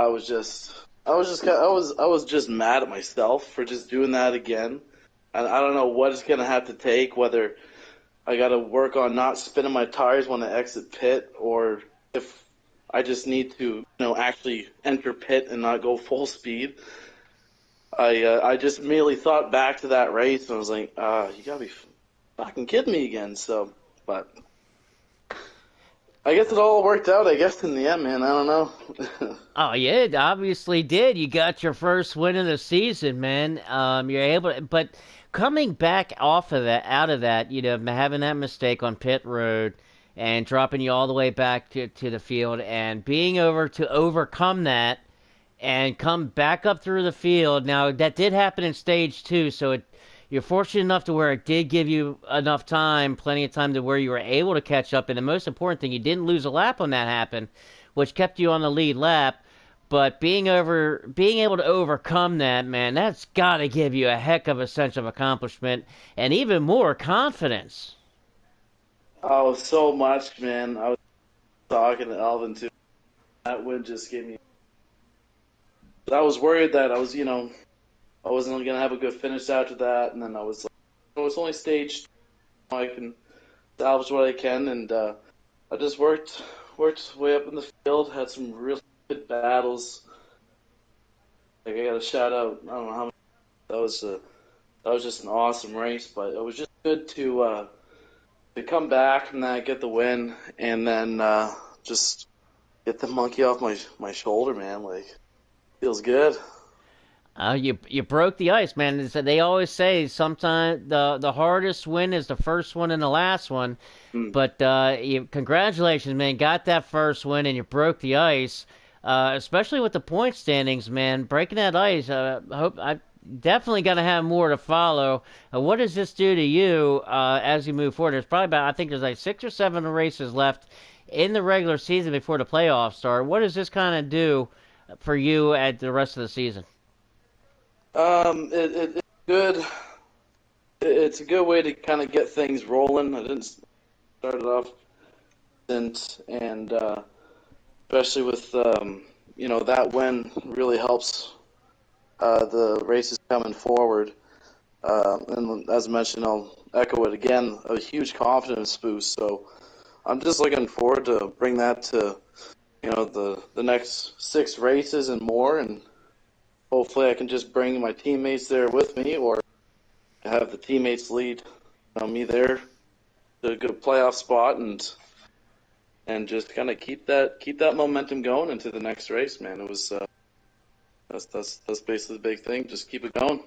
E: was just mad at myself for just doing that again. And I don't know what it's gonna have to take, whether I gotta work on not spinning my tires when I exit pit, or if I just need to, actually enter pit and not go full speed. I just immediately thought back to that race and I was like, you gotta be fucking kidding me again. So, but I guess it all worked out. I guess in the end, man. I don't know.
A: Oh yeah, it obviously did. You got your first win of the season, man. You're able to, but coming back off of that, out of that, having that mistake on pit road and dropping you all the way back to the field and being over to overcome that and come back up through the field. Now that did happen in stage two, so you're fortunate enough to where it did give you enough time, plenty of time to where you were able to catch up. And the most important thing, you didn't lose a lap when that happened, which kept you on the lead lap. But being able to overcome that, man, that's got to give you a heck of a sense of accomplishment and even more confidence.
E: Oh, so much, man. I was talking to Alvin too. That win just gave me. I was worried that I wasn't gonna have a good finish after that, and then I was like, oh, it's only stage. I can salvage what I can, and I just worked way up in the field, had some real good battles. Like I got a shout out. I don't know how many. That was just an awesome race, but it was just good to come back from that, get the win, and then just get the monkey off my shoulder, man. Like feels good.
A: You broke the ice, man. They always say sometimes the hardest win is the first one and the last one.
E: Mm.
A: But congratulations, man! Got that first win and you broke the ice. Especially with the point standings, man. Breaking that ice. I definitely gonna have more to follow. What does this do to you as you move forward? There's probably about I think there's like 6 or 7 races left in the regular season before the playoffs start. What does this kind of do for you at the rest of the season?
E: It's good. It's a good way to kind of get things rolling. I didn't start it off since, and especially with that win really helps the races coming forward. And as mentioned, I'll echo it again, a huge confidence boost. So I'm just looking forward to bring that to, the next 6 races and more, and hopefully I can just bring my teammates there with me, or have the teammates lead me there to a good playoff spot, and just kind of keep that momentum going into the next race, man. It was that's basically the big thing. Just keep it going.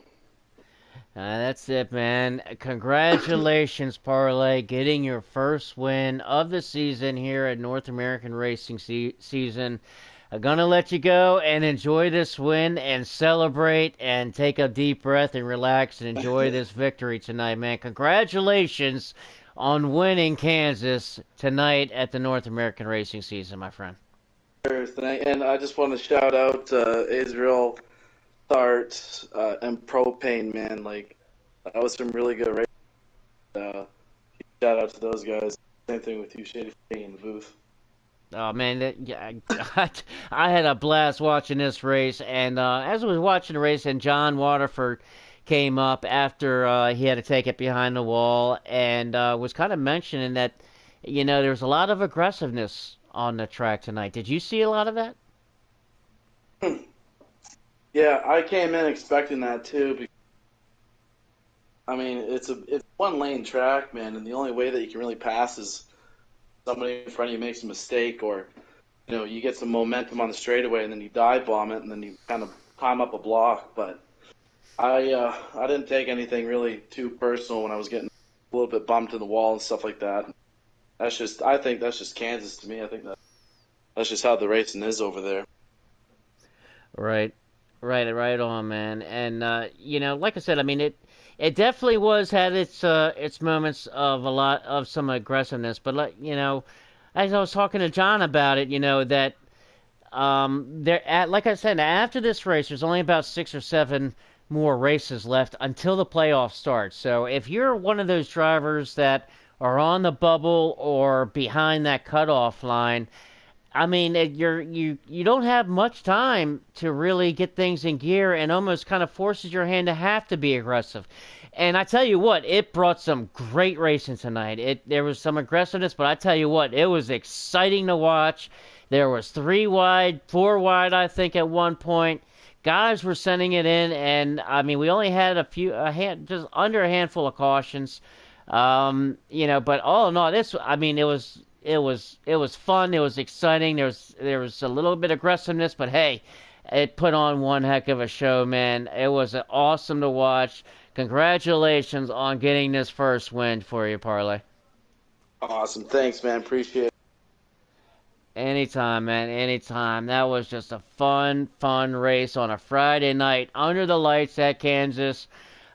A: That's it, man. Congratulations, Parlay, getting your first win of the season here at North American Racing Season. I'm going to let you go and enjoy this win and celebrate and take a deep breath and relax and enjoy this victory tonight, man. Congratulations on winning Kansas tonight at the North American Racing Season, my friend.
E: And I just want to shout out Israel, Thart, and Propane, man. Like, that was some really good race. Shout out to those guys. Same thing with you, Shady Freddy, in the booth.
A: Oh man, I had a blast watching this race, and as I was watching the race, and John Waterford came up after he had to take it behind the wall, and was kind of mentioning that, there was a lot of aggressiveness on the track tonight. Did you see a lot of that?
E: Yeah, I came in expecting that too. Because, I mean, it's one lane track, man, and the only way that you can really pass is somebody in front of you makes a mistake, or you get some momentum on the straightaway and then you dive bomb it and then you kind of climb up a block. But I didn't take anything really too personal when I was getting a little bit bumped in the wall and stuff like that. I think that's just Kansas to me. I think that's just how the racing is over there.
A: Right on, man. And like I said, I mean it definitely had its moments of a lot of some aggressiveness, but as I was talking to John about it, that like I said, after this race, there's only about 6 or 7 more races left until the playoffs start. So if you're one of those drivers that are on the bubble or behind that cutoff line, I mean, you don't have much time to really get things in gear, and almost kind of forces your hand to have to be aggressive. And I tell you what, it brought some great racing tonight. There was some aggressiveness, but I tell you what, it was exciting to watch. There was 3 wide, 4 wide, I think, at one point. Guys were sending it in, and I mean, we only had just under a handful of cautions. But all in all, it was fun. It was exciting. There was a little bit of aggressiveness, but hey, it put on one heck of a show, man. It was awesome to watch. Congratulations on getting this first win for you, Parlay.
E: Awesome. Thanks, man. Appreciate it.
A: Anytime, man. Anytime. That was just a fun race on a Friday night under the lights at Kansas.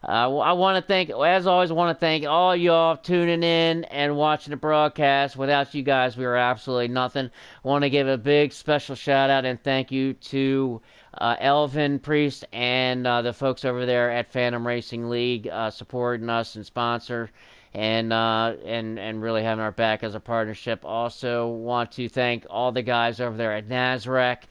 A: I want to thank, as always, all y'all tuning in and watching the broadcast. Without you guys, we were absolutely nothing. I want to give a big special shout out and thank you to Elvin Priest and the folks over there at Phantom Racing League supporting us and sponsor and really having our back as a partnership. Also want to thank all the guys over there at Nasrec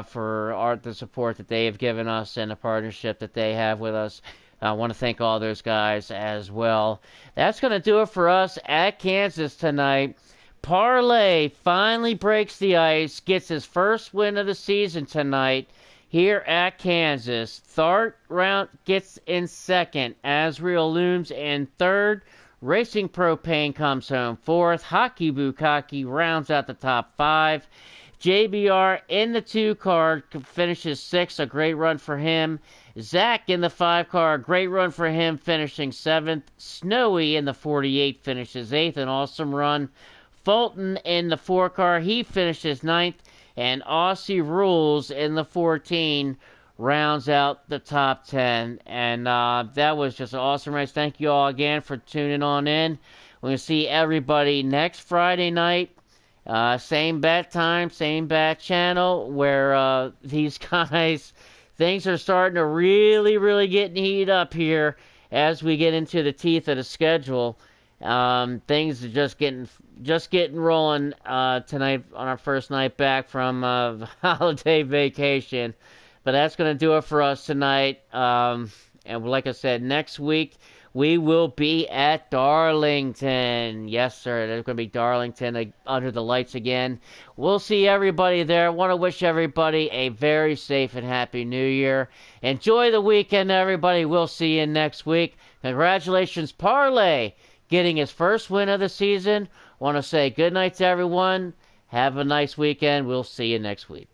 A: for the support that they have given us and the partnership that they have with us. I want to thank all those guys as well. That's going to do it for us at Kansas tonight. Parlay finally breaks the ice, gets his first win of the season tonight here at Kansas. Thart gets in second. Azriel looms in third. Racing Propane comes home fourth. Hockey Bukaki rounds out the top 5. JBR in the 2 car finishes 6th, a great run for him. Zach in the 5 car, a great run for him, finishing 7th. Snowy in the 48 finishes 8th, an awesome run. Fulton in the 4 car, he finishes 9th. And Aussie Rules in the 14 rounds out the top 10. And that was just an awesome race. Thank you all again for tuning on in. We're going to see everybody next Friday night. Same bat time, same bat channel, where these guys, things are starting to really get heated up here as we get into the teeth of the schedule. Things are just getting rolling tonight on our first night back from holiday vacation. But that's going to do it for us tonight. And like I said, next week we will be at Darlington. Yes, sir. There's going to be Darlington under the lights again. We'll see everybody there. I want to wish everybody a very safe and happy New Year. Enjoy the weekend, everybody. We'll see you next week. Congratulations, Parlay, getting his first win of the season. Want to say good night to everyone. Have a nice weekend. We'll see you next week.